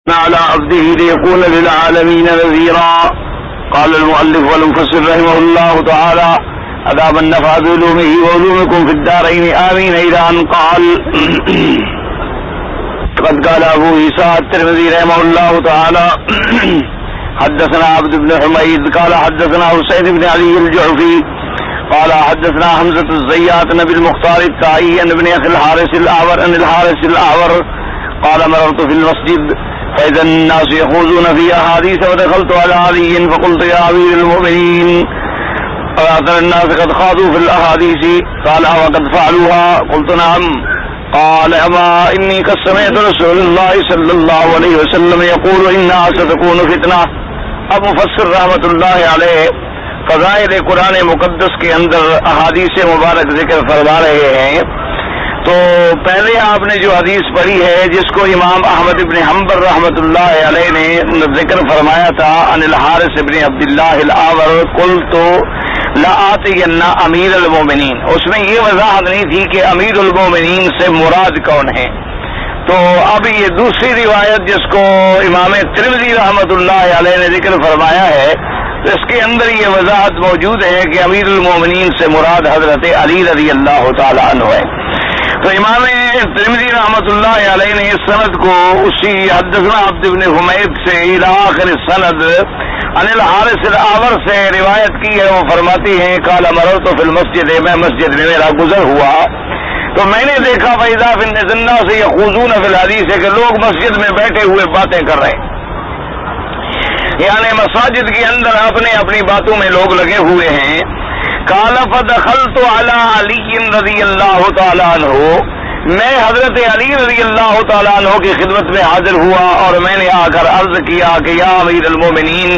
على عبده ليكون للعالمين نذيرا. قال المؤلف والمفسر رحمه الله تعالى: أدام النفع بعلومه وعلومكم في الدارين آمين. إلى أن قال: قد قال أبو عيسى الترمذي رحمه الله تعالى: حدثنا عبد بن حميد قال حدثنا حسين بن علي الجعفي قال حدثنا حمزة الزيات بن المختار التائي عن ابن أخي الحارث الأعور عن الحارث الأعور قال: مررت في المسجد فإذا الناس يخوضون في أحاديث ودخلت على علي فقلت: يا أمير المؤمنين، أرأيت الناس قد خاضوا في الأحاديث؟ قال: وقد فعلوها؟ قلت: نعم. قال: أما إني قد سمعت رسول الله صلى الله عليه وسلم يقول: إنها ستكون فتنة. اب مفسر رحمۃ اللہ علیہ فضائل قرآن مقدس کے اندر احادیث مبارک ذکر فرما رہے ہیں. تو پہلے آپ نے جو حدیث پڑھی ہے جس کو امام احمد بن حنبل رحمۃ اللہ علیہ نے ذکر فرمایا تھا عن الحارث بن عبد اللہ الاعور قلت لآتین امیر المومنین، اس میں یہ وضاحت نہیں تھی کہ امیر المومنین سے مراد کون ہے. تو اب یہ دوسری روایت جس کو امام ترمذی رحمۃ اللہ علیہ نے ذکر فرمایا ہے تو اس کے اندر یہ وضاحت موجود ہے کہ امیر المومنین سے مراد حضرت علی رضی اللہ تعالیٰ عنہ ہے. تو امام ترمذی رحمۃ اللہ علیہ نے اس سند کو اسی حدثنا عبد بن حمید سے الی آخر السند عن الحارث الاعور سے روایت کی ہے. وہ فرماتی ہیں: قال مررت فی المسجد، میں مسجد میں میرا گزر ہوا تو میں نے دیکھا فإذا فی الناس یخوضون فی الحدیث کہ لوگ مسجد میں بیٹھے ہوئے باتیں کر رہے ہیں، یعنی مساجد کے اندر اپنی باتوں میں لوگ لگے ہوئے ہیں. قال فدخلت على علی رضی اللہ تعالیٰ عنہ، میں حضرت علی رضی اللہ تعالیٰ عنہ کی خدمت میں حاضر ہوا اور میں نے آ کر عرض کیا کہ یا امیر المومنین،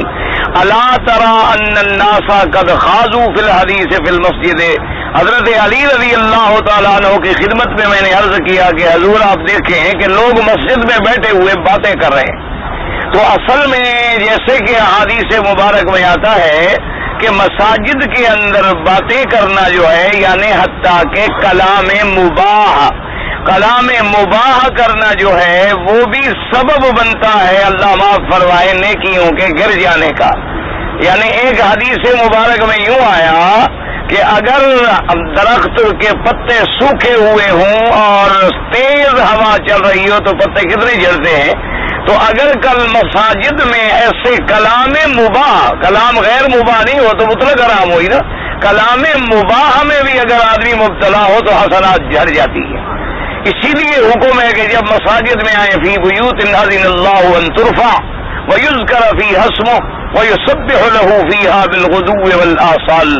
الا ترى ان الناس قد خاضوا في الحديث في المسجد. حضرت علی رضی اللہ تعالیٰ عنہ کی خدمت میں نے عرض کیا کہ حضور آپ دیکھیں کہ لوگ مسجد میں بیٹھے ہوئے باتیں کر رہے ہیں. تو اصل میں جیسے کہ احادیث مبارک میں آتا ہے کہ مساجد کے اندر باتیں کرنا جو ہے یعنی حتیٰ کہ کلام مباح کرنا جو ہے وہ بھی سبب بنتا ہے اللہ معاف فرمائے نیکیوں کے گر جانے کا. یعنی ایک حدیث مبارک میں یوں آیا کہ اگر درخت کے پتے سوکھے ہوئے ہوں اور تیز ہوا چل رہی ہو تو پتے کتنے جلتے ہیں. تو اگر کل مساجد میں ایسے کلام مباح، کلام غیر مباح نہیں ہو تو مطلق حرام ہوئی نا، کلام مباح میں بھی اگر آدمی مبتلا ہو تو حسنات جھڑ جاتی ہے. اسی لیے حکم ہے کہ جب مساجد میں آئے فی بیوت اذن اللہ ان ترفع ویذکر فیہا اسمہ ویسبح لہ فیہا بالغدو والآصال،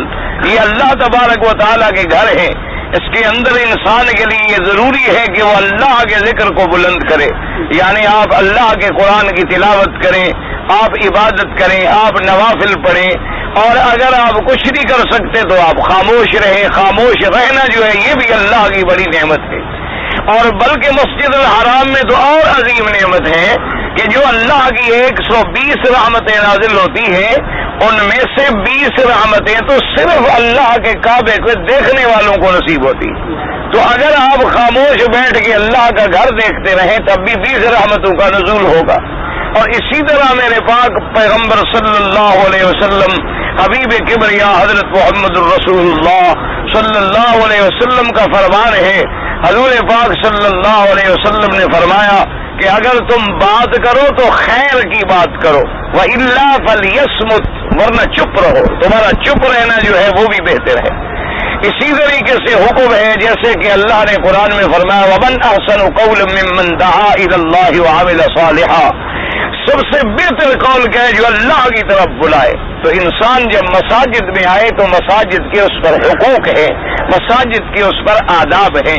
یہ اللہ تبارک و تعالیٰ کے گھر ہے. اس کے اندر انسان کے لیے یہ ضروری ہے کہ وہ اللہ کے ذکر کو بلند کرے، یعنی آپ اللہ کے قرآن کی تلاوت کریں، آپ عبادت کریں، آپ نوافل پڑھیں، اور اگر آپ کچھ نہیں کر سکتے تو آپ خاموش رہیں. خاموش رہنا جو ہے یہ بھی اللہ کی بڑی نعمت ہے. اور بلکہ مسجد الحرام میں تو اور عظیم نعمت ہے کہ جو اللہ کی 120 رحمتیں نازل ہوتی ہیں ان میں سے 20 رحمتیں تو صرف اللہ کے کعبے کو دیکھنے والوں کو نصیب ہوتی. تو اگر آپ خاموش بیٹھ کے اللہ کا گھر دیکھتے رہیں تب بھی 20 رحمتوں کا نزول ہوگا. اور اسی طرح میرے پاک پیغمبر صلی اللہ علیہ وسلم حبیب کبریا حضرت محمد الرسول اللہ صلی اللہ علیہ وسلم کا فرمان ہے. حضور پاک صلی اللہ علیہ وسلم نے فرمایا کہ اگر تم بات کرو تو خیر کی بات کرو، وَإِلَّا فَلْيَصْمُتْ، ورنہ چپ رہو. تمہارا چپ رہنا جو ہے وہ بھی بہتر ہے. اسی طریقے سے حکم ہے جیسے کہ اللہ نے قرآن میں فرمایا وَمَنْ أَحْسَنُ قَوْلًا مِّمَّنْ دَعَا إِلَى اللَّهِ وَعَمِلَ صَالِحًا، سب سے بہتر قول کیا ہے جو اللہ کی طرف بلائے. تو انسان جب مساجد میں آئے تو مساجد کے اس پر حقوق ہیں، مساجد کے اس پر آداب ہیں.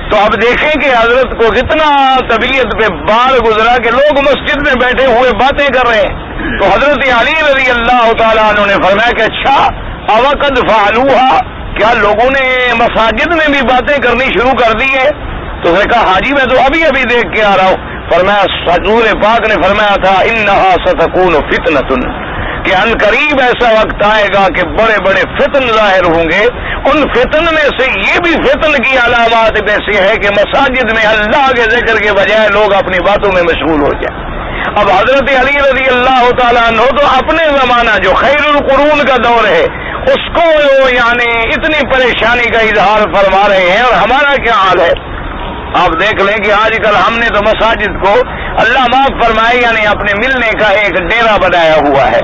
تو اب دیکھیں کہ حضرت کو کتنا طبیعت پہ بار گزرا کہ لوگ مسجد میں بیٹھے ہوئے باتیں کر رہے ہیں. تو حضرت علی رضی اللہ تعالیٰ عنہ نے فرمایا کہ اچھا اوقد فعلوها، کیا لوگوں نے مساجد میں بھی باتیں کرنی شروع کر دی ہے؟ تو اس نے کہا حاجی میں تو ابھی دیکھ کے آ رہا ہوں. فرمایا حضور پاک نے فرمایا تھا انہا ستکون فتنۃ، کہ ان قریب ایسا وقت آئے گا کہ بڑے بڑے فتن ظاہر ہوں گے. ان فتن میں سے یہ بھی فتن کی علامات میں سے ہے کہ مساجد میں اللہ کے ذکر کے بجائے لوگ اپنی باتوں میں مشغول ہو جائیں. اب حضرت علی رضی اللہ تعالیٰ عنہ تو اپنے زمانہ جو خیر القرون کا دور ہے اس کو یعنی اتنی پریشانی کا اظہار فرما رہے ہیں، اور ہمارا کیا حال ہے؟ آپ دیکھ لیں کہ آج کل ہم نے تو مساجد کو اللہ معاف فرمائے یعنی اپنے ملنے کا ایک ڈیرا بنایا ہوا ہے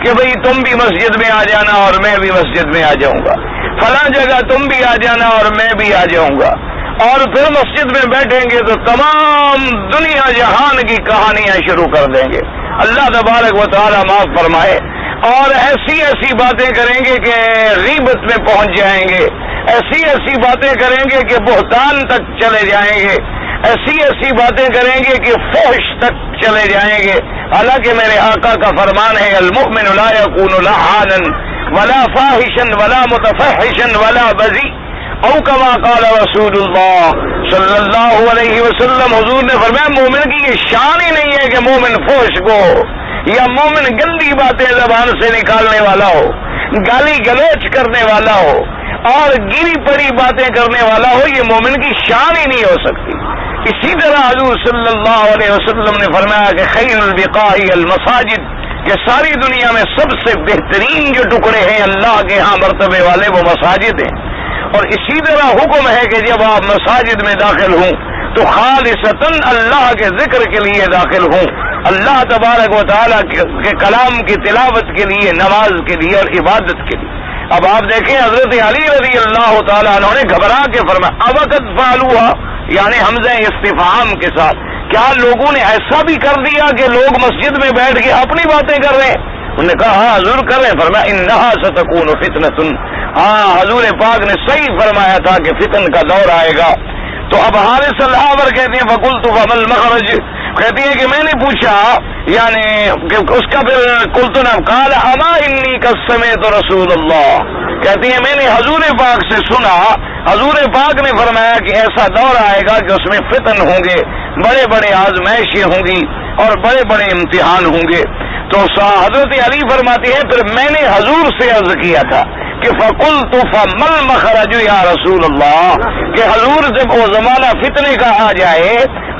کہ بھئی تم بھی مسجد میں آ جانا اور میں بھی مسجد میں آ جاؤں گا، فلاں جگہ تم بھی آ جانا اور میں بھی آ جاؤں گا، اور پھر مسجد میں بیٹھیں گے تو تمام دنیا جہان کی کہانیاں شروع کر دیں گے۔ اللہ تبارک و تعالی معاف فرمائے، اور ایسی ایسی باتیں کریں گے کہ غیبت میں پہنچ جائیں گے، ایسی ایسی باتیں کریں گے کہ بہتان تک چلے جائیں گے، ایسی ایسی باتیں کریں گے کہ فحش تک چلے جائیں گے۔ حالانکہ میرے آقا کا فرمان ہے المؤمن لا يكون لعانا ولا فاحشا ولا متفحشا ولا بذی، او کما قال رسول اللہ صلی اللہ علیہ وسلم، حضور نے فرمایا مومن کی یہ شان ہی نہیں ہے کہ مومن فحش کو یا مومن گندی باتیں زبان سے نکالنے والا ہو، گالی گلوچ کرنے والا ہو اور گری پڑی باتیں کرنے والا ہو، یہ مومن کی شان ہی نہیں ہو سکتی۔ اسی طرح حضور صلی اللہ علیہ وسلم نے فرمایا کہ خیر البقاء المساجد، کہ ساری دنیا میں سب سے بہترین جو ٹکڑے ہیں اللہ کے ہاں مرتبے والے وہ مساجد ہیں، اور اسی طرح حکم ہے کہ جب آپ مساجد میں داخل ہوں تو خالصتاً اللہ کے ذکر کے لیے داخل ہوں، اللہ تبارک و تعالیٰ کے کلام کی تلاوت کے لیے، نماز کے لیے اور عبادت کے لیے۔ اب آپ دیکھیں حضرت علی رضی اللہ تعالیٰ عنہ نے گھبرا کے فرمایا اوقت فعلوها، یعنی حمزہ استفہام کے ساتھ، کیا لوگوں نے ایسا بھی کر دیا کہ لوگ مسجد میں بیٹھ کے اپنی باتیں کر رہے ہیں؟ انہوں نے کہا ہاں حضور کر رہے ہیں۔ فرمایا انہا ستکون فتنۃ، ہاں حضور پاک نے صحیح فرمایا تھا کہ فتن کا دور آئے گا۔ تو اب حارث العور کہتے ہیں فقلت فما المخرج، کہتی ہے کہ میں نے پوچھا یعنی کہ اس کا پھر قلت نہ قال اما انی قد سمعت رسول اللہ، کہتی ہے میں نے حضور پاک سے سنا، حضور پاک نے فرمایا کہ ایسا دور آئے گا کہ اس میں فتن ہوں گے، بڑے بڑے آزمائشیں ہوں گی اور بڑے بڑے امتحان ہوں گے۔ تو حضرت علی فرماتی ہے پھر میں نے حضور سے عرض کیا تھا کہ فقلت فما المخرج یا رسول اللہ، کہ حضور جب وہ زمانہ فتنے کا آ جائے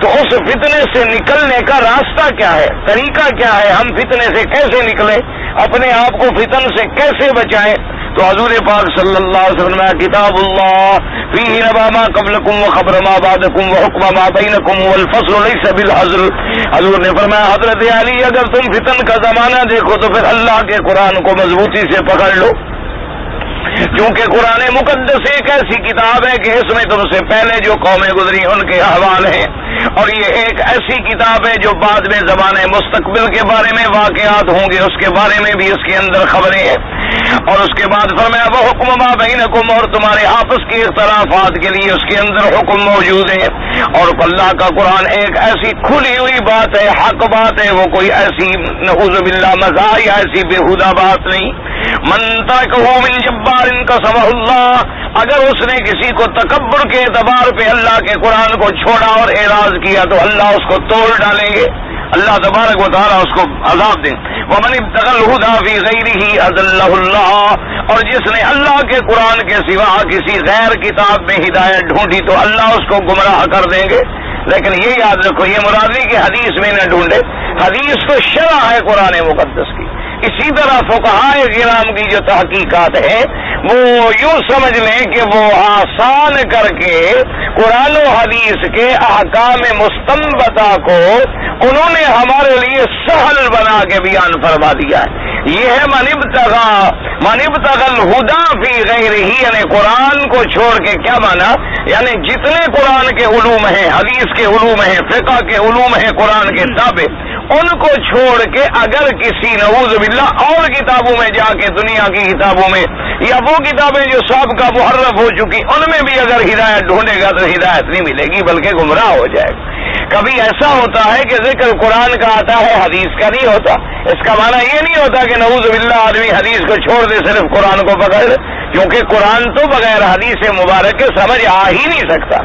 تو اس فتنے سے نکلنے کا راستہ کیا ہے، طریقہ کیا ہے، ہم فتنے سے کیسے نکلیں، اپنے آپ کو فتن سے کیسے بچائیں؟ تو حضور پاک صلی اللہ علیہ وسلم کتاب اللہ فیہ نبأ ما قبلکم وخبر ما بعدکم وحکم ما بینکم والفصل لیس بالحزر۔ حضور نے فرمایا حضرت علی اگر تم فتن کا زمانہ دیکھو تو پھر اللہ کے قرآن کو مضبوطی سے پکڑ لو، کیونکہ قرآن مقدس ایک ایسی کتاب ہے کہ اس میں تم سے پہلے جو قومیں گزری ان کے احوال ہیں، اور یہ ایک ایسی کتاب ہے جو بعد میں زمانے مستقبل کے بارے میں واقعات ہوں گے اس کے بارے میں بھی اس کے اندر خبریں ہیں۔ اور اس کے بعد فرمایا وہ حکم ما بینکم، اور تمہارے آپس کے اختلافات کے لیے اس کے اندر حکم موجود ہے۔ اور اللہ کا قرآن ایک ایسی کھلی ہوئی بات ہے، حق بات ہے، وہ کوئی ایسی نعوذ باللہ مزاح یا ایسی بےہودہ بات نہیں۔ من ترکہ من جبار قسمہ اللہ، اگر اس نے کسی کو تکبر کے اعتبار پہ اللہ کے قرآن کو چھوڑا اور اعراض کیا تو اللہ اس کو توڑ ڈالیں گے، اللہ تبارک و تعالیٰ اس کو عذاب دیں۔ ومن ابتغى الهدى في غيره اضله اللہ، اور جس نے اللہ کے قرآن کے سوا کسی غیر کتاب میں ہدایت ڈھونڈی تو اللہ اس کو گمراہ کر دیں گے۔ لیکن یہ یاد رکھو یہ مراد نہیں کہ حدیث میں نہ ڈھونڈے، حدیث تو شرع ہے قرآن مقدس کی۔ اسی طرح فقہائے کرام کی جو تحقیقات ہیں وہ یوں سمجھ لیں کہ وہ آسان کر کے قرآن و حدیث کے احکام مستنبطہ کو انہوں نے ہمارے لیے سہل بنا کے بیان فرما دیا ہے۔ یہ ہے من ابتغى الہدی فی غیرہ، یعنی قرآن کو چھوڑ کے کیا مانا، یعنی جتنے قرآن کے علوم ہیں، حدیث کے علوم ہیں، فقہ کے علوم ہیں، قرآن کے تابع، ان کو چھوڑ کے اگر کسی نعوذ باللہ اور کتابوں میں جا کے دنیا کی کتابوں میں یا وہ کتابیں جو سابقہ محرف ہو چکی ان میں بھی اگر ہدایت ڈھونڈے گا تو ہدایت نہیں ملے گی بلکہ گمراہ ہو جائے گا۔ کبھی ایسا ہوتا ہے کہ ذکر قرآن کا آتا ہے حدیث کا نہیں ہوتا، اس کا معنی یہ نہیں ہوتا کہ نعوذ باللہ آدمی حدیث کو چھوڑ دے صرف قرآن کو پکڑ لے، کیونکہ قرآن تو بغیر حدیث مبارک کے سمجھ آ ہی نہیں سکتا۔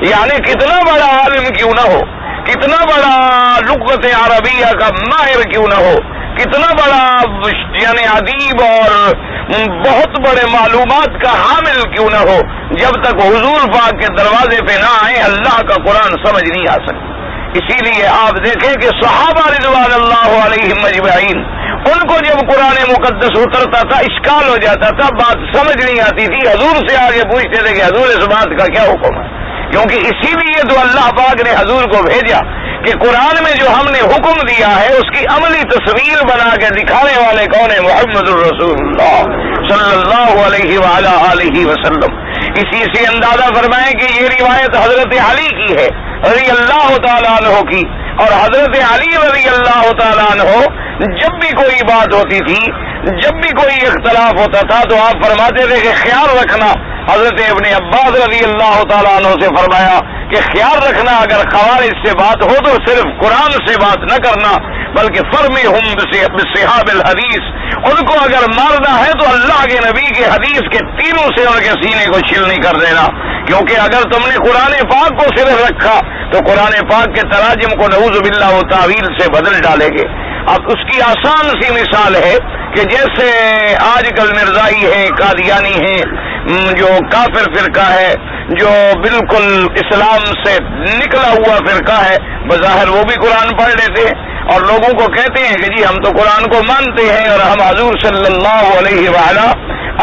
یعنی کتنا بڑا عالم کیوں نہ ہو، کتنا بڑا لغت عربیہ کا ماہر کیوں نہ ہو، کتنا بڑا یعنی ادیب اور بہت بڑے معلومات کا حامل کیوں نہ ہو، جب تک حضور پاک کے دروازے پہ نہ آئے اللہ کا قرآن سمجھ نہیں آ سکتا۔ اسی لیے آپ دیکھیں کہ صحابہ رضوان اللہ علیہم اجمعین، ان کو جب قرآن مقدس اترتا تھا اشکال ہو جاتا تھا، بات سمجھ نہیں آتی تھی، حضور سے آگے پوچھتے تھے کہ حضور اس بات کا کیا حکم ہے، کیونکہ اسی لیے تو اللہ پاک نے حضور کو بھیجا کہ قرآن میں جو ہم نے حکم دیا ہے اس کی عملی تصویر بنا کے دکھانے والے کون ہیں؟ محمد الرسول اللہ صلی اللہ علیہ وآلہ آلہ وسلم۔ اسی سے اندازہ فرمائیں کہ یہ روایت حضرت علی کی ہے رضی اللہ تعالیٰ عنہ کی، اور حضرت علی رضی اللہ تعالیٰ عنہ جب بھی کوئی بات ہوتی تھی، جب بھی کوئی اختلاف ہوتا تھا تو آپ فرماتے تھے کہ خیال رکھنا، حضرت ابن عباس رضی اللہ تعالیٰ عنہ سے فرمایا کہ خیال رکھنا اگر خوارج سے بات ہو تو صرف قرآن سے بات نہ کرنا بلکہ فرمہم بصحاب الحدیث، ان کو اگر مارنا ہے تو اللہ کے نبی کے حدیث کے تیروں سے ان کے سینے کو چھلنی کر دینا، کیونکہ اگر تم نے قرآن پاک کو صرف رکھا تو قرآن پاک کے تراجم کو نعوذ باللہ و تعویل سے بدل ڈالے گے۔ اب اس کی آسان سی مثال ہے کہ جیسے آج کل مرزائی ہے، قادیانی ہے، جو کافر فرقہ ہے، جو بالکل اسلام سے نکلا ہوا فرقہ ہے، بظاہر وہ بھی قرآن پڑھ لیتے ہیں اور لوگوں کو کہتے ہیں کہ جی ہم تو قرآن کو مانتے ہیں اور ہم حضور صلی اللہ علیہ وآلہ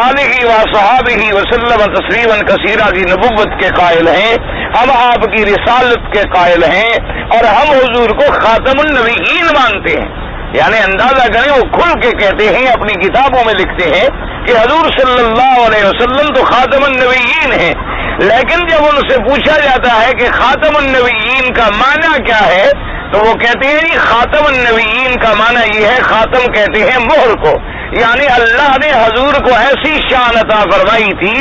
آلہ وصحابہ وسلم تسلیما کثیرا کی نبوت کے قائل ہیں، ہم آپ کی رسالت کے قائل ہیں اور ہم حضور کو خاتم النبیین مانتے ہیں۔ یعنی اندازہ کریں وہ کھل کے کہتے ہیں، اپنی کتابوں میں لکھتے ہیں کہ حضور صلی اللہ علیہ وسلم تو خاتم النبیین ہیں، لیکن جب ان سے پوچھا جاتا ہے کہ خاتم النبیین کا معنی کیا ہے تو وہ کہتے ہیں خاتم النبیین کا معنی یہ ہے، خاتم کہتے ہیں مہر کو، یعنی اللہ نے حضور کو ایسی شان عطا فرمائی تھی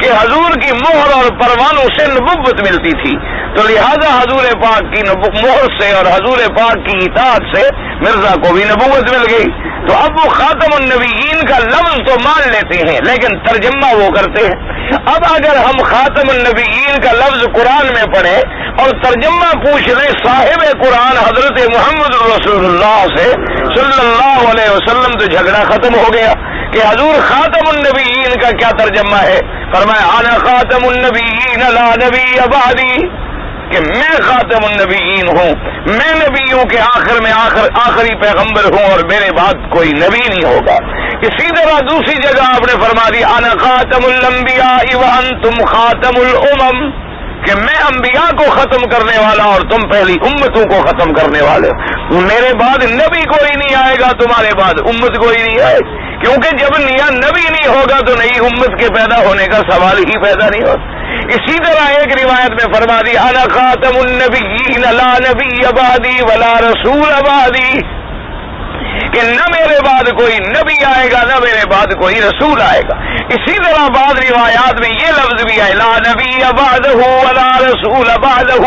کہ حضور کی مہر اور پروانوں سے نبوت ملتی تھی، تو لہذا حضور پاک کی مہر سے اور حضور پاک کی اطاعت سے مرزا کو بھی نبوت مل گئی۔ تو اب وہ خاتم النبیین کا لفظ تو مان لیتے ہیں لیکن ترجمہ وہ کرتے ہیں۔ اب اگر ہم خاتم النبیین کا لفظ قرآن میں پڑھیں اور ترجمہ پوچھ لیں صاحب قرآن حضرت محمد رسول اللہ سے صلی اللہ علیہ وسلم تو جھگڑا ختم ہو گیا کہ حضور خاتم النبیین کا کیا ترجمہ ہے؟ فرمایا انا خاتم النبیین لا نبی بعدی، کہ میں خاتم النبیین ہوں، میں نبیوں کے آخر میں آخری پیغمبر ہوں اور میرے بعد کوئی نبی نہیں ہوگا۔ اسی طرح دوسری جگہ آپ نے فرما دی انا خاتم الانبیاء وانتم خاتم الامم، کہ میں انبیاء کو ختم کرنے والا اور تم پہلی امتوں کو ختم کرنے والے، میرے بعد نبی کوئی نہیں آئے گا، تمہارے بعد امت کوئی نہیں آئے، کیونکہ جب نیا نبی نہیں ہوگا تو نئی امت کے پیدا ہونے کا سوال ہی پیدا نہیں ہوتا۔ اسی طرح ایک روایت میں فرما دی انا خاتم النبیین لا نبی بعدی ولا رسول بعدی، کہ نہ میرے بعد کوئی نبی آئے گا نہ میرے بعد کوئی رسول آئے گا۔ اسی طرح بعض روایات میں یہ لفظ بھی ہے لا نبی بعدہ ولا رسول بعدہ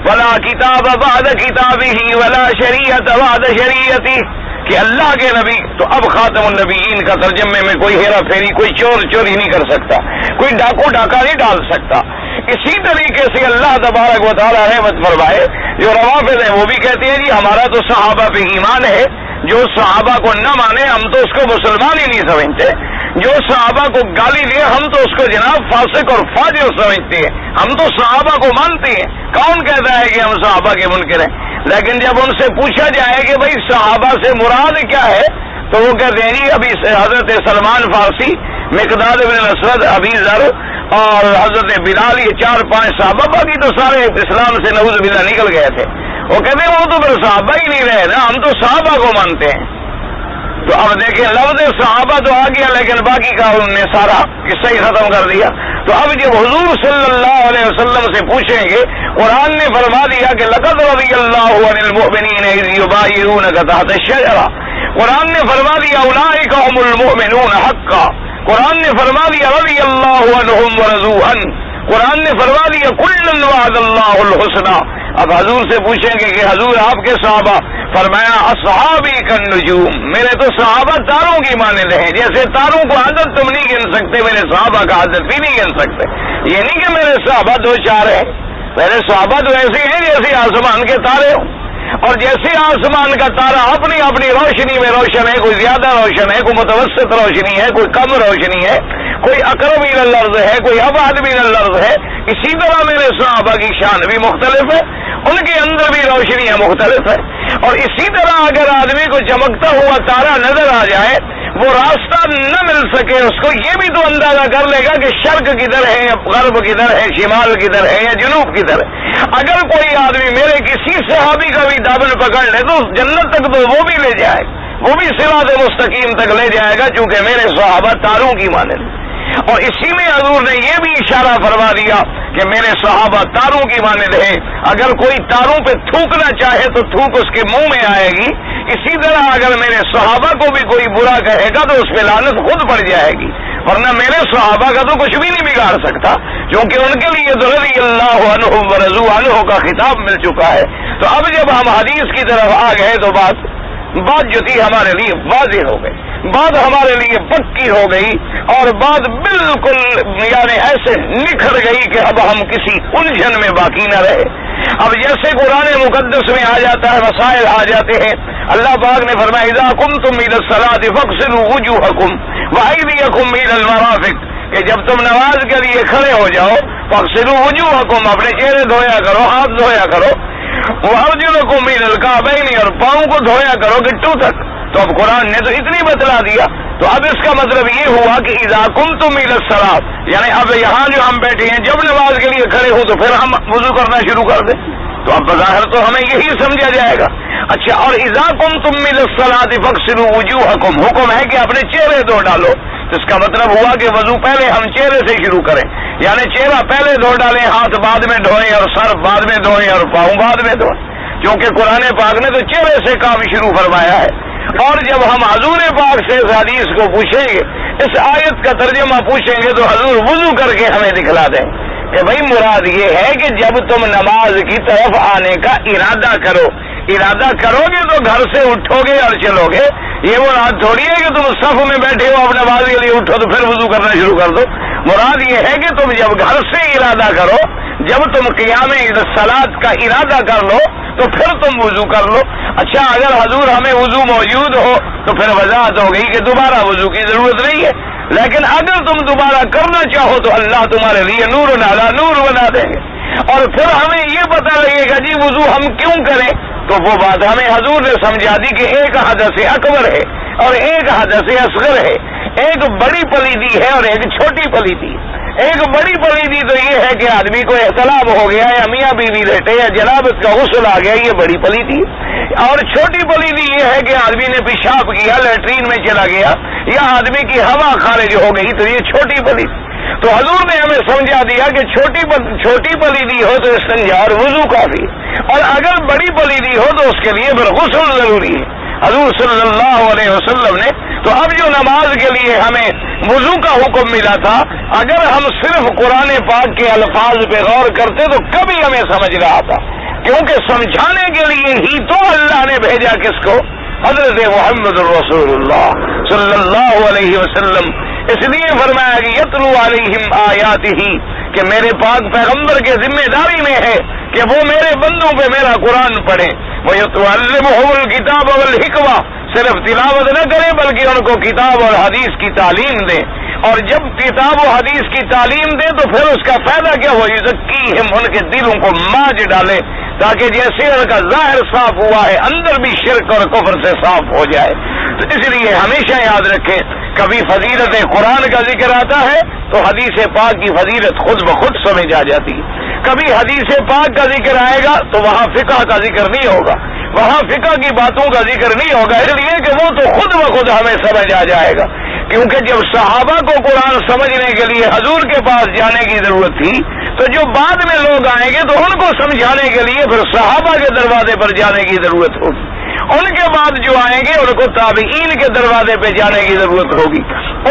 ولا کتاب بعد کتابہ ولا شریعت بعد شریعتہ، کہ اللہ کے نبی تو اب خاتم النبیین کا ترجمے میں کوئی ہیرا پھیری، کوئی چور چوری نہیں کر سکتا، کوئی ڈاکو ڈاکہ نہیں ڈال سکتا۔ اسی طریقے سے اللہ تبارک و تعالیٰ رحمت فرمائے، جو روافض ہیں وہ بھی کہتے ہیں جی ہمارا تو صحابہ پہ ایمان ہے، جو صحابہ کو نہ مانے ہم تو اس کو مسلمان ہی نہیں سمجھتے، جو صحابہ کو گالی دے ہم تو اس کو جناب فاسق اور فاجر سمجھتے ہیں، ہم تو صحابہ کو مانتے ہیں۔ کون کہتا ہے کہ ہم صحابہ کے منکر ہیں؟ لیکن جب ان سے پوچھا جائے کہ بھائی صحابہ سے مراد کیا ہے تو وہ کہتے ہیں جی ابھی حضرت سلمان فارسی، مقداد بن الاسود، ابی ذر اور حضرت بلال، یہ 4-5 صحابہ، باقی تو سارے اسلام سے نعوذ باللہ نکل گئے تھے۔ وہ کہتے ہیں وہ تو پھر صحابہ ہی نہیں رہے نا، ہم تو صحابہ کو مانتے ہیں۔ تو اب دیکھیں لفظ صحابہ تو آ گیا لیکن باقی کا انہوں نے سارا قصہ ہی ختم کر دیا۔ تو اب جب حضور صلی اللہ علیہ وسلم سے پوچھیں گے، قرآن نے فرما دیا کہ لقد رضی اللہ عن المؤمنین اذ یبایعونک تحت الشجرہ، قرآن نے فرما دیا اولئک هم المؤمنون حقا، قرآن نے فرما دیا رضی اللہ عنہم ورضوا عنہ، قرآن نے فرما دیا کلا وعد اللہ الحسنى۔ اب حضور سے پوچھیں گے کہ حضور آپ کے صحابہ، فرمایا اصحابی کالنجوم، میرے تو صحابہ تاروں کی مانند ہیں، جیسے تاروں کو عدد تم نہیں گن سکتے میرے صحابہ کا عدد بھی نہیں گن سکتے۔ یہ نہیں کہ میرے صحابہ 2-4 ہیں، میرے صحابہ تو ایسے ہیں جیسے آسمان کے تارے ہوں، اور جیسے آسمان کا تارا اپنی اپنی روشنی میں روشن ہے، کوئی زیادہ روشن ہے، کوئی متوسط روشنی ہے، کوئی کم روشنی ہے، کوئی اقرب الى الارض ہے، کوئی ابعد من الارض ہے، اسی طرح میرے صحابہ کی شان بھی مختلف ہے، ان کے اندر بھی روشنیاں مختلف ہے۔ اور اسی طرح اگر آدمی چمکتا ہوا تارا نظر آ جائے، وہ راستہ نہ مل سکے اس کو، یہ بھی تو اندازہ کر لے گا کہ شرق کدھر ہے، غرب کدھر ہے، شمال کدھر ہے یا جنوب کدھر ہے۔ اگر کوئی آدمی میرے کسی صحابی کا بھی دامن پکڑ لے تو جنت تک تو وہ بھی لے جائے، وہ بھی صراط مستقیم تک لے جائے گا، چونکہ میرے صحابہ تاروں کی مانند۔ اور اسی میں حضور نے یہ بھی اشارہ فرما دیا کہ میرے صحابہ تاروں کی مانند ہیں، اگر کوئی تاروں پہ تھوکنا چاہے تو تھوک اس کے منہ میں آئے گی، اسی طرح اگر میرے صحابہ کو بھی کوئی برا کہے گا تو اس پہ لعنت خود پڑ جائے گی، ورنہ میرے صحابہ کا تو کچھ بھی نہیں بگاڑ سکتا، کیونکہ ان کے لیے تو رضی اللہ عنہ ورضوا عنہ کا خطاب مل چکا ہے۔ تو اب جب ہم حدیث کی طرف آ گئے تو بات جو تھی ہمارے لیے واضح ہو گئی، بات ہمارے لیے پکی ہو گئی، اور بات بالکل یعنی ایسے نکھر گئی کہ اب ہم کسی الجھن میں باقی نہ رہے۔ اب جیسے قرآن مقدس میں آ جاتا ہے، مسائل آ جاتے ہیں، اللہ پاک نے فرمایا اذا قمتم الى الصلاة فاغسلوا وجوهكم وايديكم الى المرافق، کہ جب تم نماز کے لیے کھڑے ہو جاؤ فاغسلوا وجوهكم، اپنے چہرے دھویا کرو، ہاتھ دھویا کرو، وارجلکم الى الکعبین، اور پاؤں کو دھویا کرو گٹو تک۔ تو اب قرآن نے تو اتنی بتلا دیا، تو اب اس کا مطلب یہ ہوا کہ اذا قمتم الى الصلاة، یعنی اب یہاں جو ہم بیٹھے ہیں جب نماز کے لیے کھڑے ہو تو پھر ہم وضو کرنا شروع کر دیں، تو اب بظاہر تو ہمیں یہی سمجھا جائے گا۔ اچھا، اور اذا قمتم الى الصلاة فاغسلوا وجوهكم، حکم ہے کہ اپنے چہرے دھو ڈالو، تو اس کا مطلب ہوا کہ وضو پہلے ہم چہرے سے شروع کریں، یعنی چہرہ پہلے دھو ڈالیں، ہاتھ بعد میں دھوئیں، اور سر بعد میں دھوئیں، اور پاؤں بعد میں دھوئیں، کیونکہ قرآن پاک نے تو چہرے سے کام شروع فرمایا ہے۔ اور جب ہم حضور پاک سے اس حدیث کو پوچھیں گے، اس آیت کا ترجمہ پوچھیں گے، تو حضور وضو کر کے ہمیں دکھلا دیں کہ بھائی مراد یہ ہے کہ جب تم نماز کی طرف آنے کا ارادہ کرو، ارادہ کرو گے تو گھر سے اٹھو گے اور چلو گے، یہ مراد تھوڑی ہے کہ تم صف میں بیٹھے ہو اب نماز کے لیے اٹھو تو پھر وضو کرنا شروع کر دو۔ مراد یہ ہے کہ تم جب گھر سے ارادہ کرو، جب تم قیام صلاۃ کا ارادہ کر لو تو پھر تم وضو کر لو۔ اچھا، اگر حضور ہمیں وضو موجود ہو تو پھر وضاحت ہو گئی کہ دوبارہ وضو کی ضرورت نہیں ہے، لیکن اگر تم دوبارہ کرنا چاہو تو اللہ تمہارے لیے نور علی نور بنا دیں گے، اور پھر ہمیں یہ پتہ لگے گا جی وضو ہم کیوں کریں، تو وہ بات ہمیں حضور نے سمجھا دی کہ ایک حدث اکبر ہے اور ایک حدث اصغر ہے، ایک بڑی پلیدی ہے اور ایک چھوٹی پلیدی۔ ایک بڑی پلیدی تو یہ ہے کہ آدمی کو احتلام ہو گیا یا میاں بیوی لیٹے یا جنابت کا غسل آ گیا، یہ بڑی پلیدی، اور چھوٹی پلیدی یہ ہے کہ آدمی نے پیشاب کیا، لیٹرین میں چلا گیا، یا آدمی کی ہوا خارج ہو گئی، تو یہ چھوٹی پلیدی۔ تو حضور نے ہمیں سمجھا دیا کہ چھوٹی پلیدی ہو تو استنجا اور وضو کافی، اور اگر بڑی پلیدی ہو تو اس کے لیے پھر غسل ضروری ہے حضور صلی اللہ علیہ وسلم نے۔ تو اب جو نماز کے لیے ہمیں وضو کا حکم ملا تھا، اگر ہم صرف قرآن پاک کے الفاظ پہ غور کرتے تو کبھی ہمیں سمجھ رہا تھا، کیونکہ سمجھانے کے لیے ہی تو اللہ نے بھیجا کس کو؟ حضرت محمد رسول اللہ صلی اللہ علیہ وسلم۔ اس لیے فرمایا کہ یتلو علیہم آیاتہ، کہ میرے پاک پیغمبر کے ذمہ داری میں ہے کہ وہ میرے بندوں پہ میرا قرآن پڑھے، وَيُعَلِّمُهُمُ الْكِتَابَ وَالْحِکْمَةَ، صرف تلاوت نہ کرے بلکہ ان کو کتاب اور حدیث کی تعلیم دیں، اور جب کتاب و حدیث کی تعلیم دیں تو پھر اس کا فائدہ کیا ہو؟ یزکیہم، ان کے دلوں کو ماج ڈالے، تاکہ جیسے ان کا ظاہر صاف ہوا ہے اندر بھی شرک اور کفر سے صاف ہو جائے۔ تو اس لیے ہمیشہ یاد رکھیں، کبھی فضیلت قرآن کا ذکر آتا ہے تو حدیث پاک کی فضیلت خود بخود سمجھ آ جاتی ہے، کبھی حدیث پاک کا ذکر آئے گا تو وہاں فقہ کا ذکر نہیں ہوگا، وہاں فقہ کی باتوں کا ذکر نہیں ہوگا، اس لیے کہ وہ تو خود بخود ہمیں سمجھ آ جائے گا، کیونکہ جب صحابہ کو قرآن سمجھنے کے لیے حضور کے پاس جانے کی ضرورت تھی، تو جو بعد میں لوگ آئیں گے تو ان کو سمجھانے کے لیے پھر صحابہ کے دروازے پر جانے کی ضرورت ہوگی، ان کے بعد جو آئیں گے ان کو تابعین کے دروازے پہ جانے کی ضرورت ہوگی،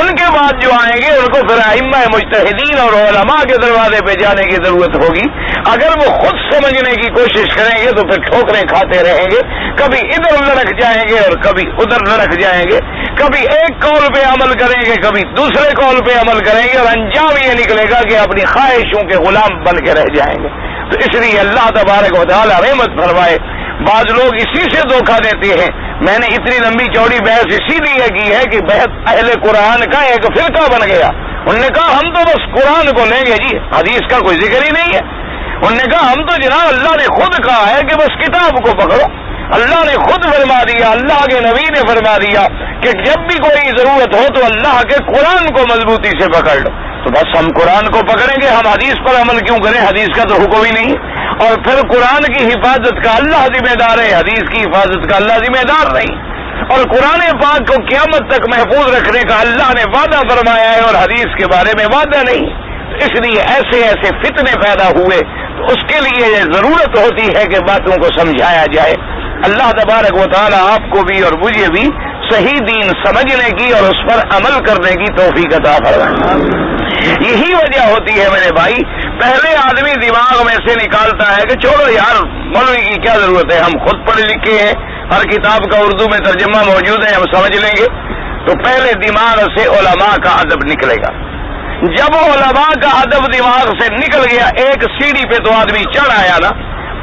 ان کے بعد جو آئیں گے ان کو پھر ائمہ مجتہدین اور علماء کے دروازے پہ جانے کی ضرورت ہوگی۔ اگر وہ خود سمجھنے کی کوشش کریں گے تو پھر ٹھوکریں کھاتے رہیں گے، کبھی ادھر لڑک جائیں گے اور کبھی ادھر لڑک جائیں گے، کبھی ایک قول پہ عمل کریں گے کبھی دوسرے قول پہ عمل کریں گے، اور انجام یہ نکلے گا کہ اپنی خواہشوں کے غلام بن کے رہ جائیں گے۔ تو اس لیے اللہ تبارک و تعالی رحمت فرمائے، بعض لوگ اسی سے دھوکہ دیتے ہیں۔ میں نے اتنی لمبی چوڑی بحث اسی لیے کی ہے کہ بحث اہل قرآن کا ایک فرقہ بن گیا، انہوں نے کہا ہم تو بس قرآن کو لیں گے جی، حدیث کا کوئی ذکر ہی نہیں ہے، انہوں نے کہا ہم تو جناب اللہ نے خود کہا ہے کہ بس کتاب کو پکڑو، اللہ نے خود فرما دیا, اللہ کے نبی نے فرما دیا کہ جب بھی کوئی ضرورت ہو تو اللہ کے قرآن کو مضبوطی سے پکڑ لو. تو بس ہم قرآن کو پکڑیں گے, ہم حدیث پر عمل کیوں کریں؟ حدیث کا تو حکم ہی نہیں. اور پھر قرآن کی حفاظت کا اللہ ذمہ دار ہے, حدیث کی حفاظت کا اللہ ذمہ دار نہیں. اور قرآن پاک کو قیامت تک محفوظ رکھنے کا اللہ نے وعدہ فرمایا ہے اور حدیث کے بارے میں وعدہ نہیں. اس لیے ایسے ایسے فتنے پیدا ہوئے تو اس کے لیے یہ ضرورت ہوتی ہے کہ باتوں کو سمجھایا جائے. اللہ تبارک و تعالی آپ کو بھی اور مجھے بھی صحیح دین سمجھنے کی اور اس پر عمل کرنے کی توفیق عطا فرمائے. یہی وجہ ہوتی ہے میرے بھائی, پہلے آدمی دماغ میں سے نکالتا ہے کہ چھوڑو یار مولوی کی کیا ضرورت ہے, ہم خود پڑھے لکھے ہیں, ہر کتاب کا اردو میں ترجمہ موجود ہے, ہم سمجھ لیں گے. تو پہلے دماغ سے علماء کا ادب نکلے گا. جب علماء کا ادب دماغ سے نکل گیا, ایک سیڑھی پہ تو آدمی چڑھ آیا نا,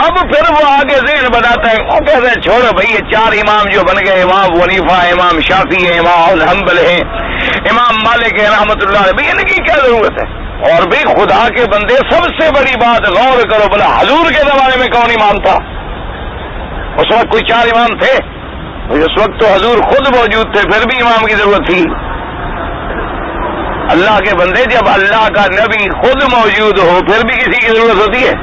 اب پھر وہ آگے ذہن بناتا ہے, وہ کہتے ہیں چھوڑو بھائی یہ 4 امام جو بن گئے, امام ابو حنیفہ, امام شافعی ہے, امام حنبل ہے, امام مالک ہے رحمۃ اللہ علیہ, ان کی کیا ضرورت ہے؟ اور بھی خدا کے بندے, سب سے بڑی بات غور کرو, بلا حضور کے زمانے میں کون امام تھا؟ اس وقت کوئی 4 امام تھے؟ اس وقت تو حضور خود موجود تھے, پھر بھی امام کی ضرورت تھی؟ اللہ کے بندے, جب اللہ کا نبی خود موجود ہو پھر بھی کسی کی ضرورت ہوتی ہے؟